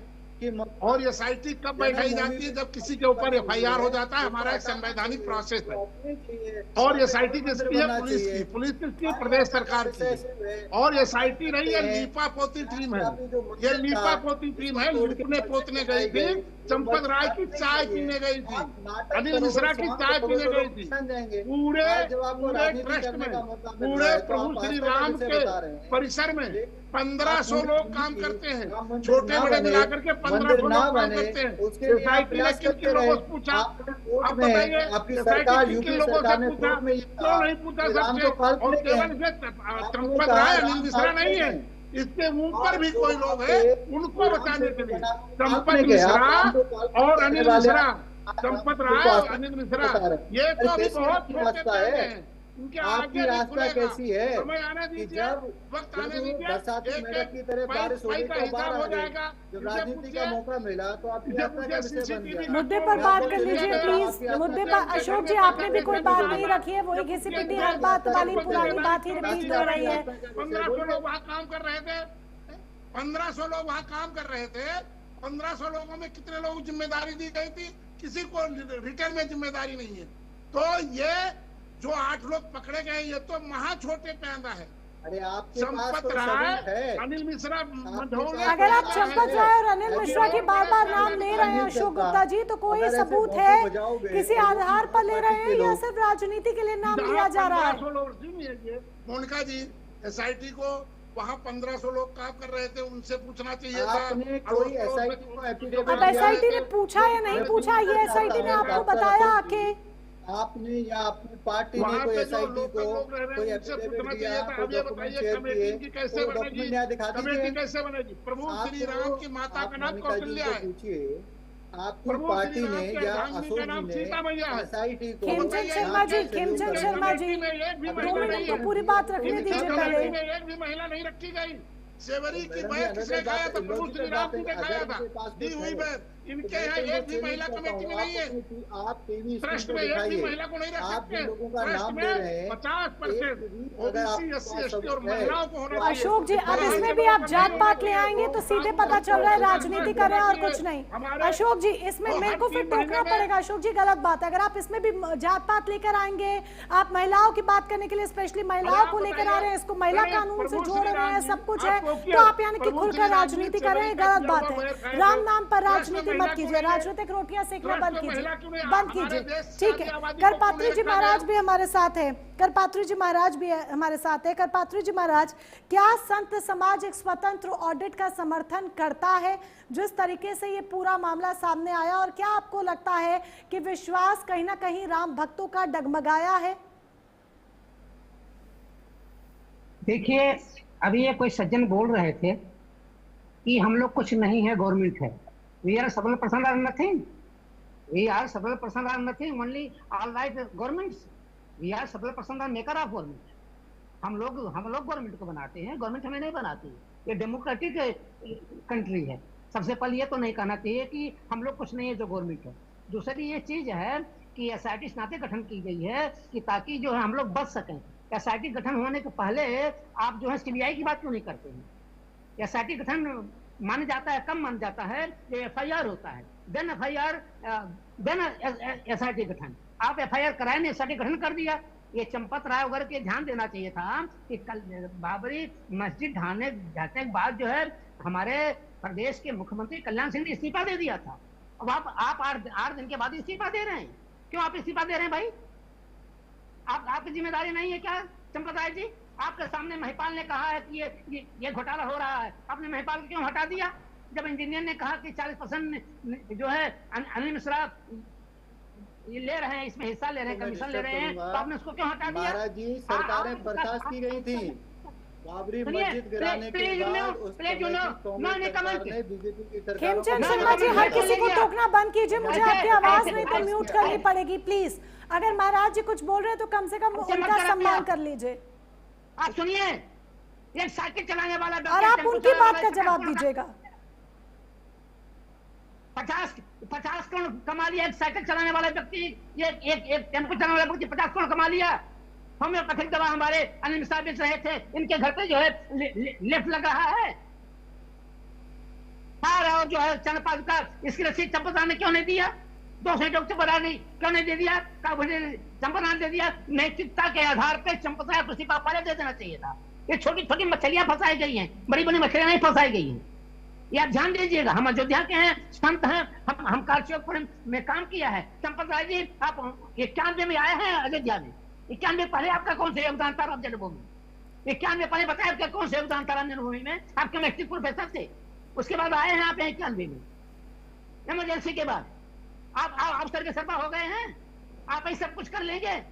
और ये एसआईटी कब बैठाई जाती है? जब किसी के ऊपर एफआईआर हो जाता है। हमारा एक संवैधानिक प्रोसेस है, और एसआईटी किसकी है? पुलिस किसकी? प्रदेश सरकार की। और एसआईटी नहीं, ये लीपा पोती टीम है। ये लीपा पोती टीम है। लूटने पोतने गई थी, चंपत राय की चाय पीने गई थी, अनिल मिश्रा की चाय पीने गई थी। पूरे ट्रस्ट में, पूरे प्रभु श्री राम के परिसर में 1500 लोग काम करते हैं, छोटे बड़े मिलाकर के 1500 लोग काम करते हैं। सोसाइटी ने किन लोगों से पूछा? आप बताइए, सोसाइटी किन लोगों से पूछा? क्यों नहीं पूछा सबसे? और केवल चंपत राय, अनिल मिश्रा नहीं है, इसके मुंह पर भी कोई लोग हैं, उनको बचाने के लिए चंपत मिश्रा और अनिल मिश्रा, चंपत राय और अनिल मिश्रा, ये तो अभी बहुत छोटे हैं। इनके आपकी आगे नहीं आस्था खुलेगा। कैसी है समय आने कि दीजिए, जब वक्त आने जब दीजिए, बरसाती एक मेढक की तरह बारिश होने का के हिसाब बाद हो आ गई, जाएगा। जब इनसे राजनीति का पूछिए, मौका मिला तो आपकी इनसे यात्रा का पूछिए, विषय बन CCTV गया। मुद्दे पर बात कर लीजिए प्लीज। मुद्दे पर अशोक जी आपने भी कोई बात नहीं रखी है, वही घिसी पिटी हर बात वाली पुरानी बात ही रिपीट हो रही है। 1500 लोग वहाँ काम कर रहे थे, 1500 लोग वहाँ काम कर रहे थे। 1500 लोगों में कितने लोगों को जिम्मेदारी दी गई थी? किसी को रिटर्न में जिम्मेदारी नहीं है। तो ये जो 8 लोग पकड़े गए, ये तो महा छोटे पैदा है। अरे आपके पास संपत तो राय, सबूत है। अनिल मिश्रा, अगर आप चंपत राय और अनिल मिश्रा की बार बार नाम ले रहे हैं अशोक गुप्ता जी, तो कोई सबूत है? किसी आधार पर ले रहे हैं या सिर्फ राजनीति के लिए नाम लिया जा रहा है? मोनिका जी, SIT को वहाँ 1500 लोग काम कर रहे थे, उनसे पूछना चाहिए था। आपने कोई SIT को एफिडेविट अब SIT ने पूछा या नहीं पूछा, ये SIT ने आपको बताया आके? आपने या अपनी पार्टी ने कोई SIT को कोई एफिडेविट दिया, कोई डॉक्यूमेंट शेयर किए, तो डॉक्यूमेंट यहाँ दिखा दीजिए। कैसे बनेगी? प्रभु श्री राम की माता का नाम कौशल्या है। पूछिए, आपकी पार्टी ने या अशोक जी ने SIT को खिमचंद शर्मा जी, खिमचंद शर्मा जी, 2 मिनट तो पूरी बात रखने दीजिए पहले। एक भी महिला नहीं रखी गई। सेवरी की बैग किसने खाया था? प्रभु श्री राम जी ने खाया था, दी हुई बैग। इनके यहाँ एक भी महिला कमेटी में नहीं है। आप टीवी ट्रस्ट में एक भी महिला को नहीं रख सकते। ट्रस्ट में 50% OBC, SC, ST और महिलाओं को होना चाहिए। अशोक जी, अब इसमें भी आप जात पात ले आएंगे तो सीधे पता चल रहा है राजनीति कर रहे हैं और कुछ नहीं। अशोक जी, इसमें मेरे को फिर टोकना पड़ेगा। अशोक जी, गलत बात है। अगर आप इसमें भी जात पात लेकर आएंगे, आप महिलाओं की बात करने के लिए स्पेशली महिलाओं को लेकर आ रहे हैं, इसको महिला कानून से जोड़ रहे हैं, सब कुछ है, तो आप यानी कि खुलकर राजनीति कर रहे हैं, गलत बात है। राम नाम पर राजनीति मत कीजिए, राजनीतिक रोटियां सेकना बंद कीजिए, बंद कीजिए, ठीक है। करपात्री जी महाराज भी हमारे साथ है, करपात्री जी महाराज भी हमारे साथ है। करपात्री जी महाराज, क्या संत समाज एक स्वतंत्र ऑडिट का समर्थन करता है जिस तरीके से ये पूरा मामला सामने आया, और क्या आपको लगता है कि विश्वास कहीं ना कहीं राम भक्तों का डगमगाया है? देखिए, अभी ये कोई सज्जन बोल रहे थे कि हम लोग कुछ नहीं है, गवर्नमेंट है। We are several percent are nothing. We are several percent are nothing. Only all right governments. We are several percent are maker of government. हम लोग गवर्नमेंट को बनाते हैं, गवर्नमेंट हमें नहीं बनाती। ये डेमोक्रेटिक कंट्री है। सबसे पहले ये तो नहीं कहना चाहिए कि हम लोग कुछ नहीं है जो गवर्नमेंट है। दूसरी ये चीज है कि SIT इस नाते गठन की गई है कि ताकि जो है हम लोग बच सकें। SIT गठन होने के पहले आप जो है CBI की बात क्यों नहीं करते हैं? SIT गठन माना जाता है, कम माना जाता है जो FIR होता है, देन SIT गठन। आप FIR कराए ने, SIT गठन कर दिया। ये चंपत राय वगैरह के ध्यान देना चाहिए था कि कल बाबरी मस्जिद ढाने के बाद जो है हमारे प्रदेश के मुख्यमंत्री कल्याण सिंह ने इस्तीफा दे दिया था। अब आप 8 दिन के बाद इस्तीफा दे रहे हैं। क्यों आप इस्तीफा दे रहे हैं भाई? आपकी जिम्मेदारी नहीं है क्या चंपत राय जी? आपके सामने महिपाल ने कहा है कि ये घोटाला हो रहा है, आपने महिपाल को क्यों हटा दिया? जब इंजीनियर ने कहा कि 40% जो है अनिल मिश्रा ये ले रहे हैं, इसमें हिस्सा ले रहे हैं, कमीशन ले रहे हैं, तो आपने उसको क्यों हटा दिया? महाराज जी, सरकारें बर्खास्त की गई थी बाबरी मस्जिद गिराने के बाद। खेमचंद शर्मा जी, हर किसी को टोकना बंद कीजिए, मुझे आपकी आवाज नहीं तो म्यूट करनी पड़ेगी प्लीज। अगर महाराज जी कुछ बोल रहे हैं तो कम से कम उनका सम्मान कर लीजिए। आप सुनिए, एक साइकिल चलाने वाला और आप उनकी बात का जवाब दीजिएगा। 50 करोड़ कमा लिया एक साइकिल चलाने वाला व्यक्ति, एक टेम्पो चलाने वाला व्यक्ति 50 करोड़ कमा लिया। होम्योपैथिक दवा हमारे अनिल मिश्रा बेच रहे थे, इनके घर पे जो है लिफ्ट लग रहा है। और जो है चंद्रपाल का इसकी रसीद चंपत राय ने क्यों नहीं दिया? 200 डॉक्टर बना नहीं क्यों नहीं दे दिया? चंपत राय दे दिया। नैतिकता के आधार पर चंपत राय को इस्तीफा पहले दे देना चाहिए था। ये छोटी छोटी मछलियां फंसाई गई हैं, बड़ी बड़ी मछलियां नहीं फंसाई गई हैं। ये आप ध्यान दीजिएगा। हम अयोध्या के हैं, संत हैं, हम कालचौक में काम किया है। चंपत राय जी, आप 91 में आए हैं अयोध्या में। 91 पहले आपका कौन सा योगदान था राम जन्मभूमि? 91 पहले बताया आपका कौन सा योगदान था राम जन्मभूमि में? आपके मैट्रिक प्रोफेसर थे, उसके बाद आए हैं आप 91 में, इमरजेंसी के बाद। आप सर के सर्वा हो गए हैं, आप ही सब कुछ कर लेंगे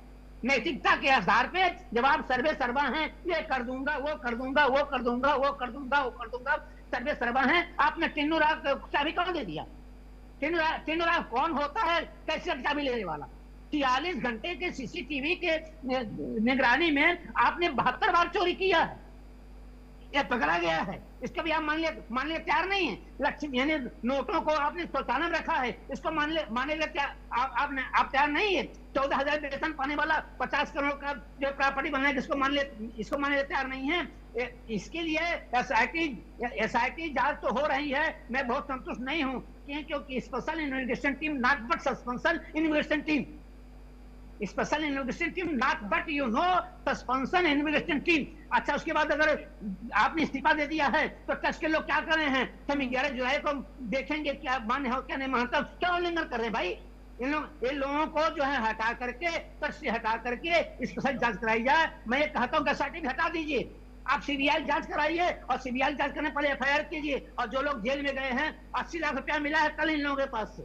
नैतिकता के आधार पे। जब आप सर्वे सर्वा हैं, ये कर दूंगा, वो कर दूंगा, वो कर दूंगा, वो कर दूंगा, वो कर दूंगा, सर्वे सर्वा हैं। आपने टिन्नू राव चाबी कौन दे दिया? टिन्नू राव कौन होता है? कैसे चाबी लेने वाला? 46 घंटे के सीसीटीवी के निगरानी में आपने 72 बार चोरी किया है, यह पकड़ा गया है। इसका भी आप मानने तैयार नहीं है। लक्ष्मी यानी नोटों को आपने शौचालय में रखा है, इसको मानने आप तैयार नहीं है। 14,000 वेतन पाने वाला 50 करोड़ का जो प्रॉपर्टी बनना है, इसको मानने तैयार नहीं है। इसके लिए एसआईटी जांच तो हो रही है, मैं बहुत संतुष्ट नहीं हूँ, क्योंकि special investigation team not but suspension investigation team, special investigation team not but suspension investigation team. अच्छा, उसके बाद अगर आपने इस्तीफा दे दिया है तो ट्रस्ट के लोग क्या कर रहे हैं? हम 11 जुलाई को देखेंगे क्या मान्य हो क्या नहीं मानता, क्या उल्लंघन कर रहे हैं भाई। इन लोगों को जो है हटा करके, ट्रस्ट से हटा करके स्पेशल जांच कराई जाए। मैं ये कहता हूँ कि हटा दीजिए, आप सीबीआई जांच कराइए, और सीबीआई जांच करने पहले एफआईआर कीजिए। और जो लोग जेल में गए हैं, 80 लाख रुपया मिला है कल इन लोगों के पास से,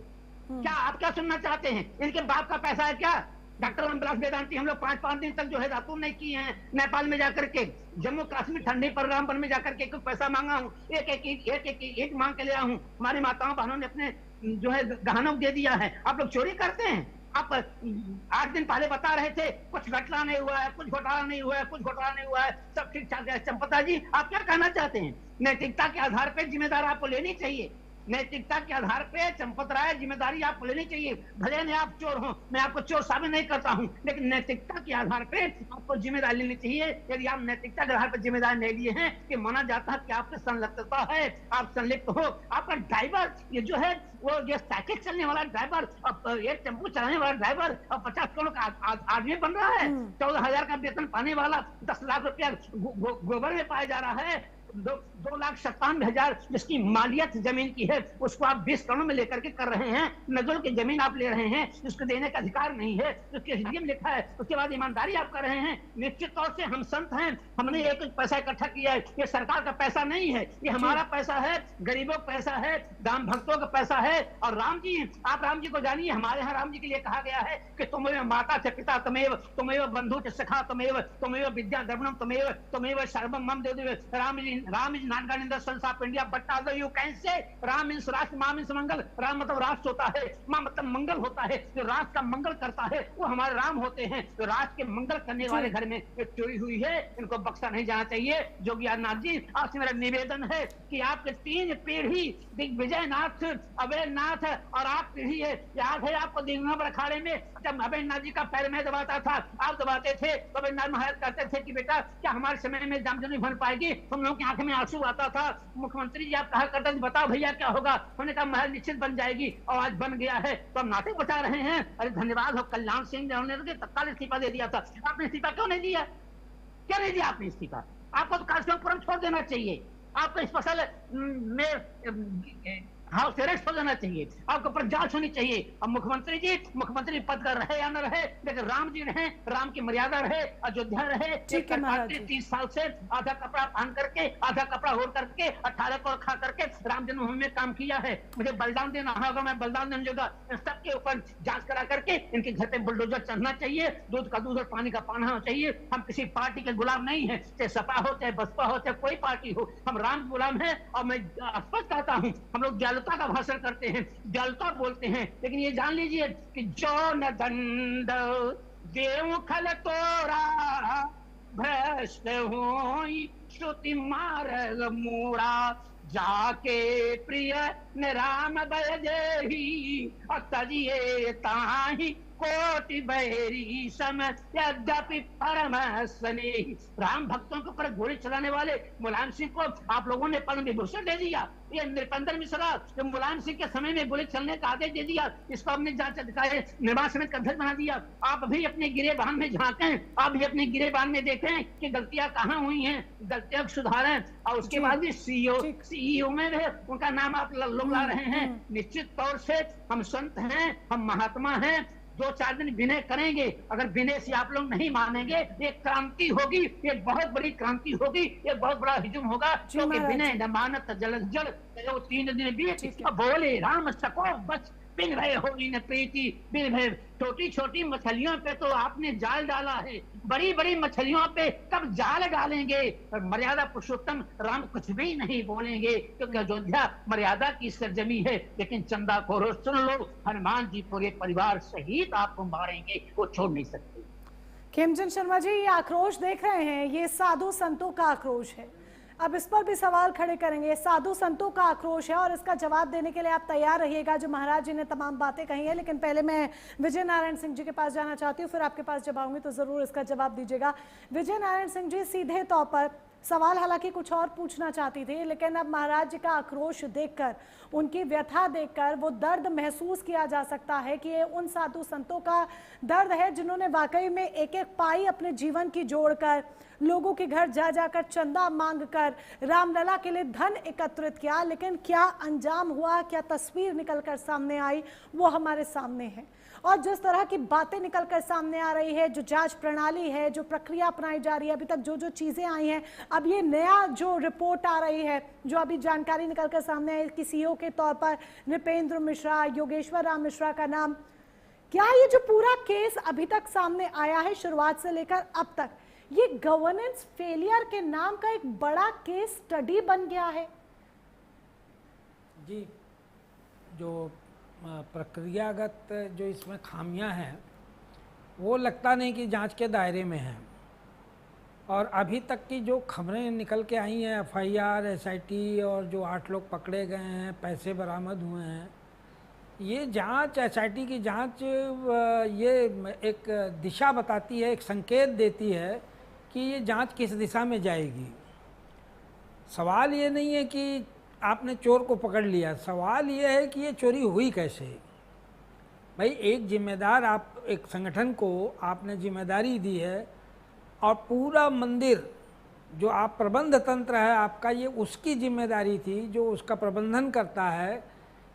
क्या आप क्या सुनना चाहते हैं? इनके बाप का पैसा है क्या? डॉक्टर रामविलास वेदांती हम लोग 5-5 दिन तक जो है रातून नहीं किए हैं, नेपाल में जाकर के, जम्मू कश्मीर ठंडी पर रामबन में जाकर के कुछ पैसा मांगा हूँ, एक मांग के ले आया हूँ। हमारी माताओं बहनों ने अपने जो है गहनों दे दिया है। आप लोग चोरी करते हैं। आप 8 दिन पहले बता रहे थे कुछ घटना नहीं हुआ है, कुछ घोटाला नहीं हुआ है, कुछ घोटाला नहीं हुआ है, सब ठीक ठाक है। चंपता जी, आप क्या कहना चाहते हैं? नैतिकता के आधार पर जिम्मेदार आपको लेनी चाहिए, नैतिकता के आधार पे चंपत राय जिम्मेदारी आपको लेनी चाहिए। भले ने आप चोर हो, मैं आपको चोर साबित नहीं करता हूं, लेकिन नैतिकता के आधार पे आपको जिम्मेदारी लेनी चाहिए। यदि आप नैतिकता के आधार पर जिम्मेदारी नहीं लिए हैं कि माना जाता है कि आपकी संलिप्तता है, आप संलिप्त हो। आपका ड्राइवर ये जो है वो ये साइकिल चलने वाला ड्राइवर, ये टेम्पो चलाने वाला ड्राइवर और 50 करोड़ का आदमी बन रहा है, 14,000 का वेतन पाने वाला 10 लाख रुपया गोबर में पाया जा रहा है, 2,57,000 जिसकी मालियत जमीन की है उसको आप 20 करोड़ में लेकर के कर रहे हैं। नजरों की जमीन आप ले रहे हैं जिसको देने का अधिकार नहीं है, उसके में लिखा है। उसके बाद ईमानदारी आप कर रहे हैं। निश्चित तौर से हम संत हैं, हमने एक पैसा इकट्ठा किया है, ये सरकार का पैसा नहीं है, ये हमारा पैसा है, गरीबों का पैसा है, दान भक्तों का पैसा है। और राम जी, आप राम जी को जानिए, हमारे यहाँ राम जी के लिए कहा गया है कि तुमेव माता च पिता तमेव, तुमेव बंधु च सखा तमेव, तुमेव विद्या द्रविणम तुमेव सर्वम मम देव। Ram is not God in the sons of India but also you can say Ram means राष्ट्र, मां मींस मंगल। राम मतलब राष्ट्र होता है, मां मतलब मंगल होता है। जो राष्ट्र का मंगल करता है वो हमारे राम होते हैं। जो राष्ट्र के मंगल करने वाले घर में एक चोरी हुई है, इनको बख्शा नहीं जाना चाहिए। योगी आदित्यनाथ जी, आपसे मेरा निवेदन है कि आपके 3 पीढ़ी दिग्विजय नाथ, अभय नाथ और आप पीढ़ी है। याद है आपको दिगंबर अखाड़े में जब अभय नाथ जी का पैर में दबाता था, आप दबाते थे, तो अभय नाथ महाराज कहते थे कि बेटा क्या हमारे समय में जाम नहीं बन पाएगी? हम लोगों की आंख में आंसू आता था। मुख्यमंत्री जी आप कहा करते थे बताओ भैया क्या होगा, उन्होंने कहा महल निश्चित बन जाएगी, और आज बन गया है। तो हम नाटक बचा रहे हैं। अरे धन्यवाद हो कल्याण सिंह ने तत्काल इस्तीफा दे दिया था। आपने इस्तीफा क्यों नहीं दिया? क्या नहीं दिया आपने इस्तीफा? आपको तो कार्यक्रम छोड़ देना चाहिए। आपको स्पेशल में हाउस अरेस्ट हो जाना चाहिए, आपके ऊपर जांच होनी चाहिए। अब मुख्यमंत्री जी मुख्यमंत्री पद का रहे या न रहे, लेकिन राम जी रहे, राम की मर्यादा रहे, अयोध्या रहे। 30 साल से आधा कपड़ा पहन करके, आधा कपड़ा ओढ़ करके, 18 को खा करके राम जन्मभूमि में काम किया है। मुझे बलिदान देना होगा, मैं बलिदान देने जोगा। सबके ऊपर जांच करा करके इनके घर पे बुलडोजर चढ़ना चाहिए, दूध का दूध और पानी का पानी होना चाहिए। हम किसी पार्टी के गुलाम नहीं है, चाहे सपा हो, चाहे बसपा हो, चाहे कोई पार्टी हो, हम राम गुलाम है। और मैं स्पष्ट कहता हूँ, हम लोग का भाषण करते हैं, दयालुता बोलते हैं, लेकिन ये जान लीजिए कि जो न दंड देव खल तोरा भ्रष्ट होई श्रुति मार्ग मूरा जाके प्रिय न राम बलदेही तजिए ताही कोटि बैरी सम यद्यपि परम स्नेही। राम भक्तों के ऊपर गोली चलाने वाले मुलायम सिंह को आप लोगों ने पद्म विभूषण दे दिया। ये नृपेंद्र मिश्रा जो मुलायम सिंह के समय में गोली चलने का आदेश दे दिया, इसको हमने जांच अधिकारी निर्माण समिति का अध्यक्ष बना दिया। आप भी अपने गिरेबान में झांकें, आप भी अपने गिरेबान में देखें कि गलतियां कहाँ हुई हैं, गलतियां सुधारें। और उसके बाद भी सीईओ में भी उनका नाम आप लोग ला रहे हैं। निश्चित तौर से हम संत हैं, हम महात्मा हैं। 2-4 दिन विनय करेंगे, अगर विनय से आप लोग नहीं मानेंगे, एक क्रांति होगी, एक बहुत बड़ी क्रांति होगी, एक बहुत बड़ा हिजुम होगा। क्योंकि विनय न मानत जल जल 3 दिन बीत बोले राम सको बच बिन रहे हो इन प्रीति बिन भय। छोटी छोटी मछलियों पे तो आपने जाल डाला है, बड़ी बड़ी मछलियों पे कब जाल डालेंगे? मर्यादा पुरुषोत्तम राम कुछ भी नहीं बोलेंगे, क्योंकि अयोध्या मर्यादा की सरजमी है। लेकिन चंदाखोरों सुन लो, हनुमान जी पूरे परिवार सहित आपको मारेंगे, वो छोड़ नहीं सकते। खेमचंद शर्मा जी, ये आक्रोश देख रहे हैं, ये साधु संतों का आक्रोश है। अब इस पर भी सवाल खड़े करेंगे। साधु संतों का आक्रोश है और इसका जवाब देने के लिए आप तैयार रहिएगा। जो महाराज जी ने तमाम बातें कही हैं, लेकिन पहले मैं विजय नारायण सिंह जी के पास जाना चाहती हूँ, फिर आपके पास जब आऊंगी तो जरूर इसका जवाब दीजिएगा। विजय नारायण सिंह जी, सीधे तौर पर सवाल हालांकि कुछ और पूछना चाहती थी, लेकिन अब महाराज जी का आक्रोश देखकर, उनकी व्यथा देखकर वो दर्द महसूस किया जा सकता है कि ये उन साधु संतों का दर्द है जिन्होंने वाकई में एक एक पाई अपने जीवन की जोड़कर, लोगों के घर जा जाकर चंदा मांगकर रामलला के लिए धन एकत्रित किया। लेकिन क्या अंजाम हुआ, क्या तस्वीर निकलकर सामने आई, वो हमारे सामने है। और जिस तरह की बातें निकलकर सामने आ रही है, जो जांच प्रणाली है, जो प्रक्रिया अपनाई जा रही है, अभी तक जो जो चीजें आई हैं, अब ये नया जो रिपोर्ट आ रही है, जो अभी जानकारी निकलकर सामने आई कि सीईओ के तौर पर नृपेंद्र मिश्रा, योगेश्वर राम मिश्रा का नाम, क्या ये जो पूरा केस अभी तक सामने आया है शुरुआत से लेकर अब तक, ये गवर्नेंस फेलियर के नाम का एक बड़ा केस स्टडी बन गया है? जी, जो प्रक्रियागत जो इसमें खामियां हैं वो लगता नहीं कि जांच के दायरे में हैं। और अभी तक की जो खबरें निकल के आई हैं, एफआईआर, एसआईटी और जो 8 लोग पकड़े गए हैं, पैसे बरामद हुए हैं, ये जांच, एसआईटी की जांच ये एक दिशा बताती है, एक संकेत देती है कि ये जांच किस दिशा में जाएगी। सवाल ये नहीं है कि आपने चोर को पकड़ लिया, सवाल ये है कि ये चोरी हुई कैसे। भाई, एक जिम्मेदार, आप एक संगठन को आपने जिम्मेदारी दी है और पूरा मंदिर जो आप प्रबंध तंत्र है आपका, ये उसकी जिम्मेदारी थी जो उसका प्रबंधन करता है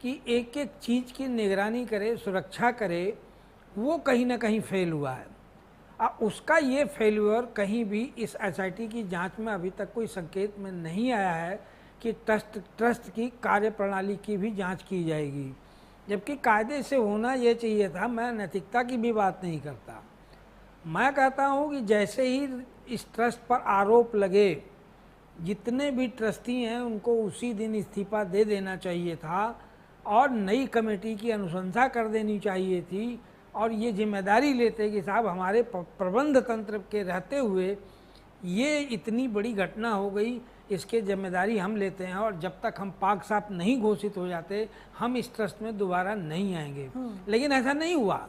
कि एक एक चीज़ की निगरानी करे, सुरक्षा करे, वो कहीं ना कहीं फेल हुआ है। उसका ये फेल्यूर कहीं भी इस एसआईटी की जांच में अभी तक कोई संकेत में नहीं आया है कि ट्रस्ट की कार्यप्रणाली की भी जांच की जाएगी, जबकि कायदे से होना ये चाहिए था। मैं नैतिकता की भी बात नहीं करता, मैं कहता हूँ कि जैसे ही इस ट्रस्ट पर आरोप लगे, जितने भी ट्रस्टी हैं उनको उसी दिन इस्तीफा दे देना चाहिए था और नई कमेटी की अनुशंसा कर देनी चाहिए थी और ये जिम्मेदारी लेते कि साहब, हमारे प्रबंध तंत्र के रहते हुए ये इतनी बड़ी घटना हो गई, इसके जिम्मेदारी हम लेते हैं और जब तक हम पाक साफ नहीं घोषित हो जाते हम इस ट्रस्ट में दोबारा नहीं आएंगे। लेकिन ऐसा नहीं हुआ।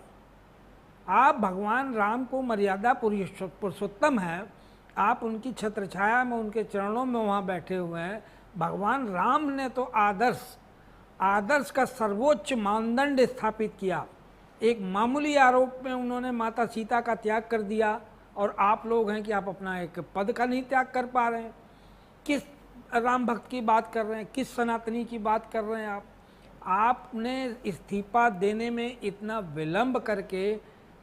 आप भगवान राम को मर्यादा पुरुषोत्तम है, आप उनकी छत्र छाया में, उनके चरणों में वहाँ बैठे हुए हैं। भगवान राम ने तो आदर्श का सर्वोच्च मानदंड स्थापित किया। एक मामूली आरोप में उन्होंने माता सीता का त्याग कर दिया और आप लोग हैं कि आप अपना एक पद का नहीं त्याग कर पा रहे हैं। किस राम भक्त की बात कर रहे हैं, किस सनातनी की बात कर रहे हैं आपने इस्तीफा देने में इतना विलंब करके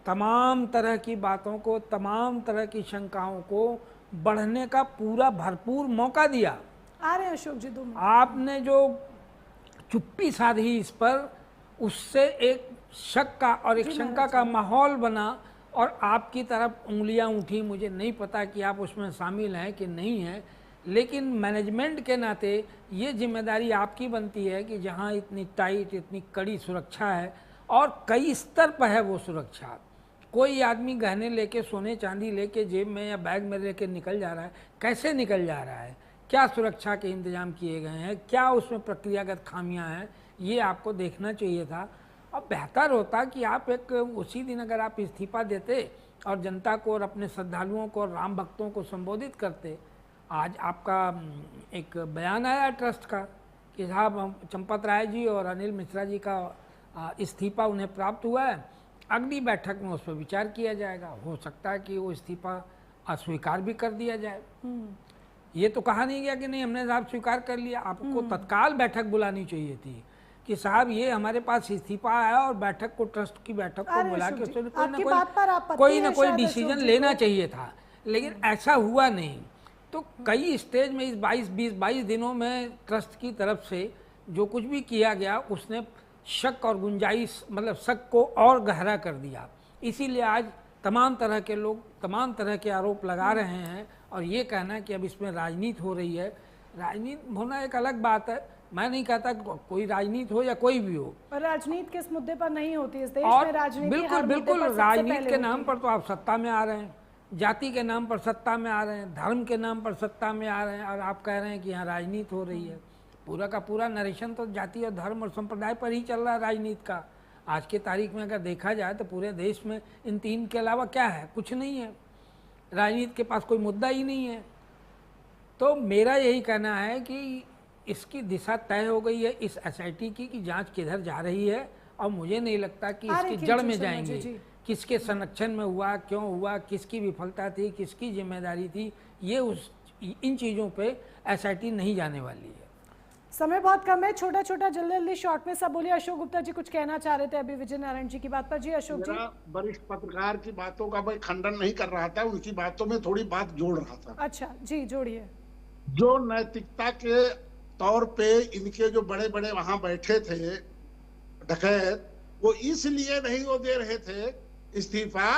तमाम तरह की बातों को, तमाम तरह की शंकाओं को बढ़ने का पूरा भरपूर मौका दिया। आ रहे हैं अशोक जी, 2 मिनट। आपने जो चुप्पी साधी इस पर, उससे एक शक का और एक शंका का माहौल बना और आपकी तरफ उंगलियां उठी। मुझे नहीं पता कि आप उसमें शामिल हैं कि नहीं हैं, लेकिन मैनेजमेंट के नाते ये जिम्मेदारी आपकी बनती है कि जहां इतनी टाइट, इतनी कड़ी सुरक्षा है और कई स्तर पर है वो सुरक्षा। कोई आदमी गहने लेके, सोने चांदी लेके जेब में या बैग में लेके निकल जा रहा है, कैसे निकल जा रहा है, क्या सुरक्षा के इंतजाम किए गए हैं, क्या उसमें प्रक्रियागत खामियां हैं, ये आपको देखना चाहिए था। और बेहतर होता कि आप एक उसी दिन अगर आप इस्तीफा देते और जनता को और अपने श्रद्धालुओं को और राम भक्तों को संबोधित करते। आज आपका एक बयान आया ट्रस्ट का कि साहब चंपत राय जी और अनिल मिश्रा जी का इस्तीफा उन्हें प्राप्त हुआ है, अगली बैठक में उस पर विचार किया जाएगा। हो सकता है कि वो इस्तीफा अस्वीकार भी कर दिया जाए। ये तो कहा नहीं गया कि नहीं हमने साहब स्वीकार कर लिया। आपको तत्काल बैठक बुलानी चाहिए थी कि साहब ये हमारे पास इस्तीफा आया और बैठक को, ट्रस्ट की बैठक को बुला के उसमें कोई ना कोई डिसीजन लेना चाहिए था, लेकिन ऐसा हुआ नहीं। तो कई स्टेज में इस 22 दिनों में ट्रस्ट की तरफ से जो कुछ भी किया गया उसने शक और गुंजाइश, मतलब शक को और गहरा कर दिया। इसीलिए आज तमाम तरह के लोग तमाम तरह के आरोप लगा रहे हैं, और ये कहना कि अब इसमें राजनीति हो रही है, राजनीति होना एक अलग बात है। मैं नहीं कहता कोई राजनीति हो या कोई भी हो, पर राजनीति किस मुद्दे पर नहीं होती इस देश और में? राजनीति बिल्कुल हर मुद्दे बिल्कुल पर सबसे राजनीति पहले के होती नाम है। पर तो आप सत्ता में आ रहे हैं, जाति के नाम पर सत्ता में आ रहे हैं, धर्म के नाम पर सत्ता में आ रहे हैं, और आप कह रहे हैं कि यहाँ राजनीति हो रही है। पूरा का पूरा नरेशन तो जाति और धर्म और संप्रदाय पर ही चल रहा है राजनीति का। आज के तारीख में अगर देखा जाए तो पूरे देश में इन तीन के अलावा क्या है? कुछ नहीं है। राजनीति के पास कोई मुद्दा ही नहीं है। तो मेरा यही कहना है कि इसकी दिशा तय हो गई है इस एसआईटी की कि जांच किधर जा रही है, और मुझे नहीं लगता कि इसकी जड़ में जाएंगे। किसके संरक्षण में हुआ, क्यों हुआ, किसकी विफलता थी, किसकी जिम्मेदारी थी, ये इन चीज़ों पे एसआईटी नहीं जाने वाली है। समय बहुत कम है, छोटा छोटा जल्दी जल्दी शॉर्ट में सब बोलिए। अशोक गुप्ता जी कुछ कहना चाह रहे थे अभी विजय नारायण जी की बात पर। जी अशोक जी। वरिष्ठ पत्रकार की बातों का मैं खंडन नहीं कर रहा था, उनकी बातों में थोड़ी बात जोड़ रहा था। अच्छा जी, जोड़िए। जो नैतिकता के तौर पे इनके जो बड़े बड़े वहां बैठे थे डकैत, वो इसलिए नहीं वो दे रहे थे इस्तीफा,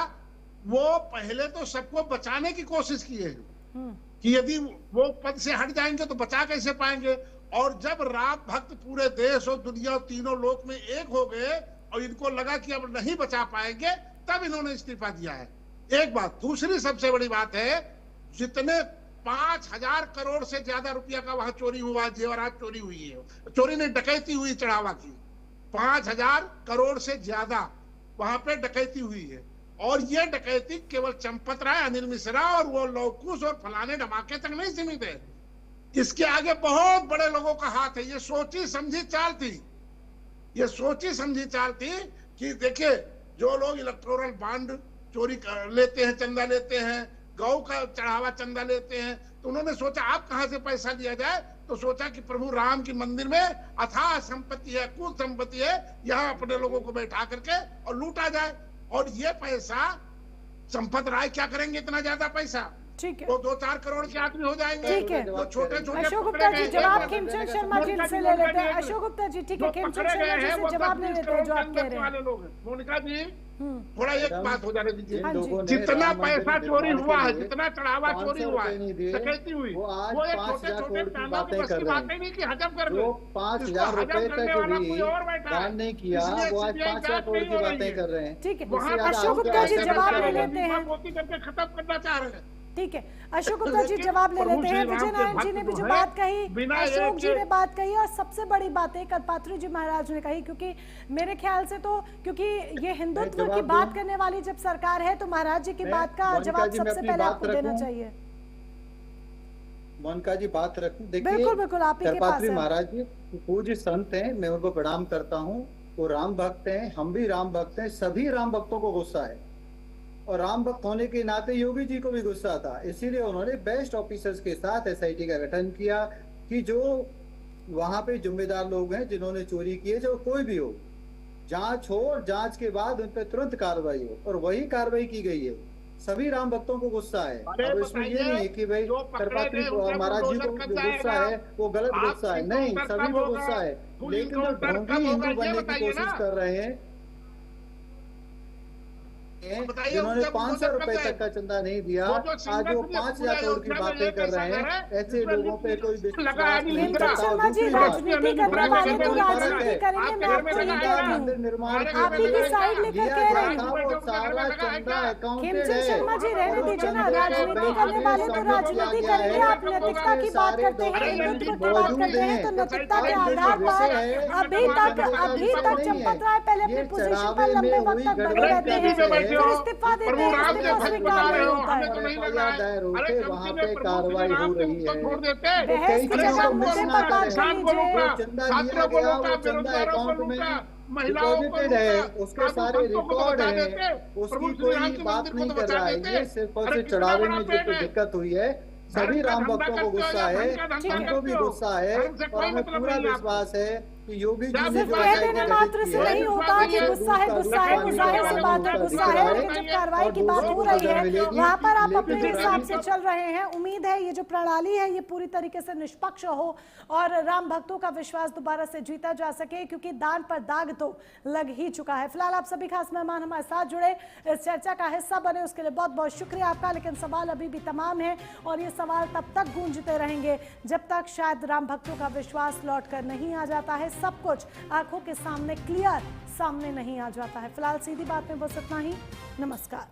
वो पहले तो सबको बचाने की कोशिश किए हैं कि यदि वो पद से हट जाएंगे तो बचा कैसे पाएंगे। और जब राम भक्त पूरे देश और दुनिया और तीनों लोक में एक हो गए और इनको लगा कि अब नहीं बचा पाएंगे, तब इन्होंने इस्तीफा दिया है। एक बात। दूसरी सबसे बड़ी बात है, जितने 5,000 करोड़ से ज्यादा रुपया का वहां चोरी हुआ, जेवरात चोरी हुई है, चोरी नहीं डकैती हुई चढ़ावा की, 5,000 करोड़ से ज्यादा वहां पे डकैती हुई है। और ये डकैती केवल चंपत राय, अनिल मिश्रा और वो लौकुश और फलाने धमाके तक नहीं सीमित है। इसके आगे बहुत बड़े लोगों का हाथ है। ये सोची समझी चाल थी, ये सोची समझी चाल थी कि देखिए जो लोग इलेक्टोरल बॉन्ड चोरी लेते हैं, चंदा लेते हैं, गौ का चढ़ावा चंदा लेते हैं, तो उन्होंने सोचा आप कहां से पैसा लिया जाए, तो सोचा कि प्रभु राम की मंदिर में अथाह संपत्ति है, कुल संपत्ति है, यहाँ अपने लोगों को बैठा करके और लूटा जाए। और ये पैसा संपत राय क्या करेंगे इतना ज्यादा पैसा? ठीक है, वो 2-4 करोड़ के आदमी हो जाएंगे। ठीक है, जो छोटे छोटे अशोक गुप्ता जी जवाब खिमचंद शर्मा जी से ले लेते हैं। अशोक गुप्ता जी ठीक है, खिमचंद शर्मा जी से जवाब ले लेते हैं जो आप कह रहे हैं। मोनिका जी थोड़ा एक बात हो जाने दीजिए। हाँ जी। जितना पैसा चोरी हुआ है, जितना चढ़ावा चोरी हुआ है, डकैती हुई, वो ये छोटे छोटे कांडों की बस की बातें नहीं कि हजम कर दो। 5,000 रुपए तक भी दान नहीं किया, वो आज 5,000 करोड़ की बातें कर रहे हैं। ठीक है, अशोक गुप्ता जी जवाब ले लेते हैं। करके खत्म करना चाह रहे हैं। ठीक है, अशोक गुप्ता जी जवाब ले लेते हैं। विजय नारायण जी ने भी जो बात कही, अशोक जी ने बात कही, और सबसे बड़ी बात है कल्पात्री जी महाराज ने कही, क्योंकि मेरे ख्याल से तो क्योंकि ये हिंदुत्व की बात करने वाली जब सरकार है तो महाराज जी की बात का जवाब सबसे पहले आपको देना चाहिए। मोनिका जी बात रखूं, देखिए बिल्कुल बिल्कुल, आप ही के पास कल्पात्री है। महाराज जी पूज्य संत हैं, मैं उनको प्रणाम करता हूँ। वो राम भक्त हैं, हम भी राम भक्त हैं, सभी राम भक्तों को गुस्सा है, और राम भक्त होने के नाते योगी जी को भी गुस्सा था। इसीलिए उन्होंने बेस्ट ऑफिसर्स के साथ एसआईटी का गठन किया कि जो वहां पे जिम्मेदार लोग हैं जिन्होंने चोरी की है, जो कोई भी हो, जांच हो और जांच के बाद उन पर तुरंत कार्रवाई हो, और वही कार्रवाई की गई है। सभी राम भक्तों को गुस्सा है। अब इसमें ये नहीं है कि भाई कल्पात्री महाराज जी को जो गुस्सा है वो गलत गुस्सा है, नहीं, सभी को गुस्सा है। लेकिन जो ढोंगी हिंदू बनने की कोशिश कर रहे हैं, जिन्होंने 500 रुपए तक का चंदा नहीं दिया, आज वो 5,000 करोड़ की बातें कर रहे हैं। ऐसे लोगों पे कोई खिमचंद शर्मा जी राजनीति करने वाले तो राजनीति करेंगे, मैं आपको ये कह रही हूँ, निर्माण आप ही की साइड लेकर कह रहे हैं। वो सारा चंदा अकाउंटेड खिमचंद है। शर्मा जी रहने दीजिए ना, राजनीति करने वाले तो राजनीति करेंगे। आप नैतिकता की बात करते हैं, हिंदुत्व की बात करते हैं, तो नैतिकता के आधार पर अभी तक चंपत राय पहले अपनी पोजीशन पर लंबे वक्त तक बने रहते हैं, फिर इस्तीफा देते हैं, इस्तीफा स्वीकार नहीं होता है। दायर होके वहाँ पे कार्रवाई हो रही है। बहस की जगह मुद्दे पर बात कीजिए। चंदा लिया गया, वो चंदा अकाउंट में डिपॉजिटेड है, उसके सारे रिकॉर्ड है, उसकी कोई बात नहीं कर रहा है। ये सिर्फ और सिर्फ चढ़ावे में जो दिक्कत हुई है, सभी राम भक्तों को गुस्सा है, हमको भी गुस्सा है, और हमें पूरा विश्वास है कि योगी जी ने सिर्फ जो कह SIT देने गठित मात्र की से है, नहीं होता कि गुस्सा है, गुस्सा है, वो जाहिर सी बात है, गुस्सा है, लेकिन जब कार्रवाई की बात हो रही है वहां पर आप अपने हिसाब से चल रहे हैं। उम्मीद है ये जो प्रणाली है ये पूरी तरीके से निष्पक्ष हो और राम भक्तों का विश्वास दोबारा से जीता जा सके, क्योंकि दान पर दाग तो लग ही चुका है। फिलहाल आप सभी खास मेहमान हमारे साथ जुड़े, इस चर्चा का हिस्सा बने, उसके लिए बहुत बहुत शुक्रिया आपका। लेकिन सवाल अभी भी तमाम है और ये सवाल तब तक गूंजते रहेंगे जब तक शायद राम भक्तों का विश्वास लौट कर नहीं आ जाता है, सब कुछ आंखों के सामने क्लियर सामने नहीं आ जाता है। फिलहाल सीधी बात में बस इतना ही। नमस्कार।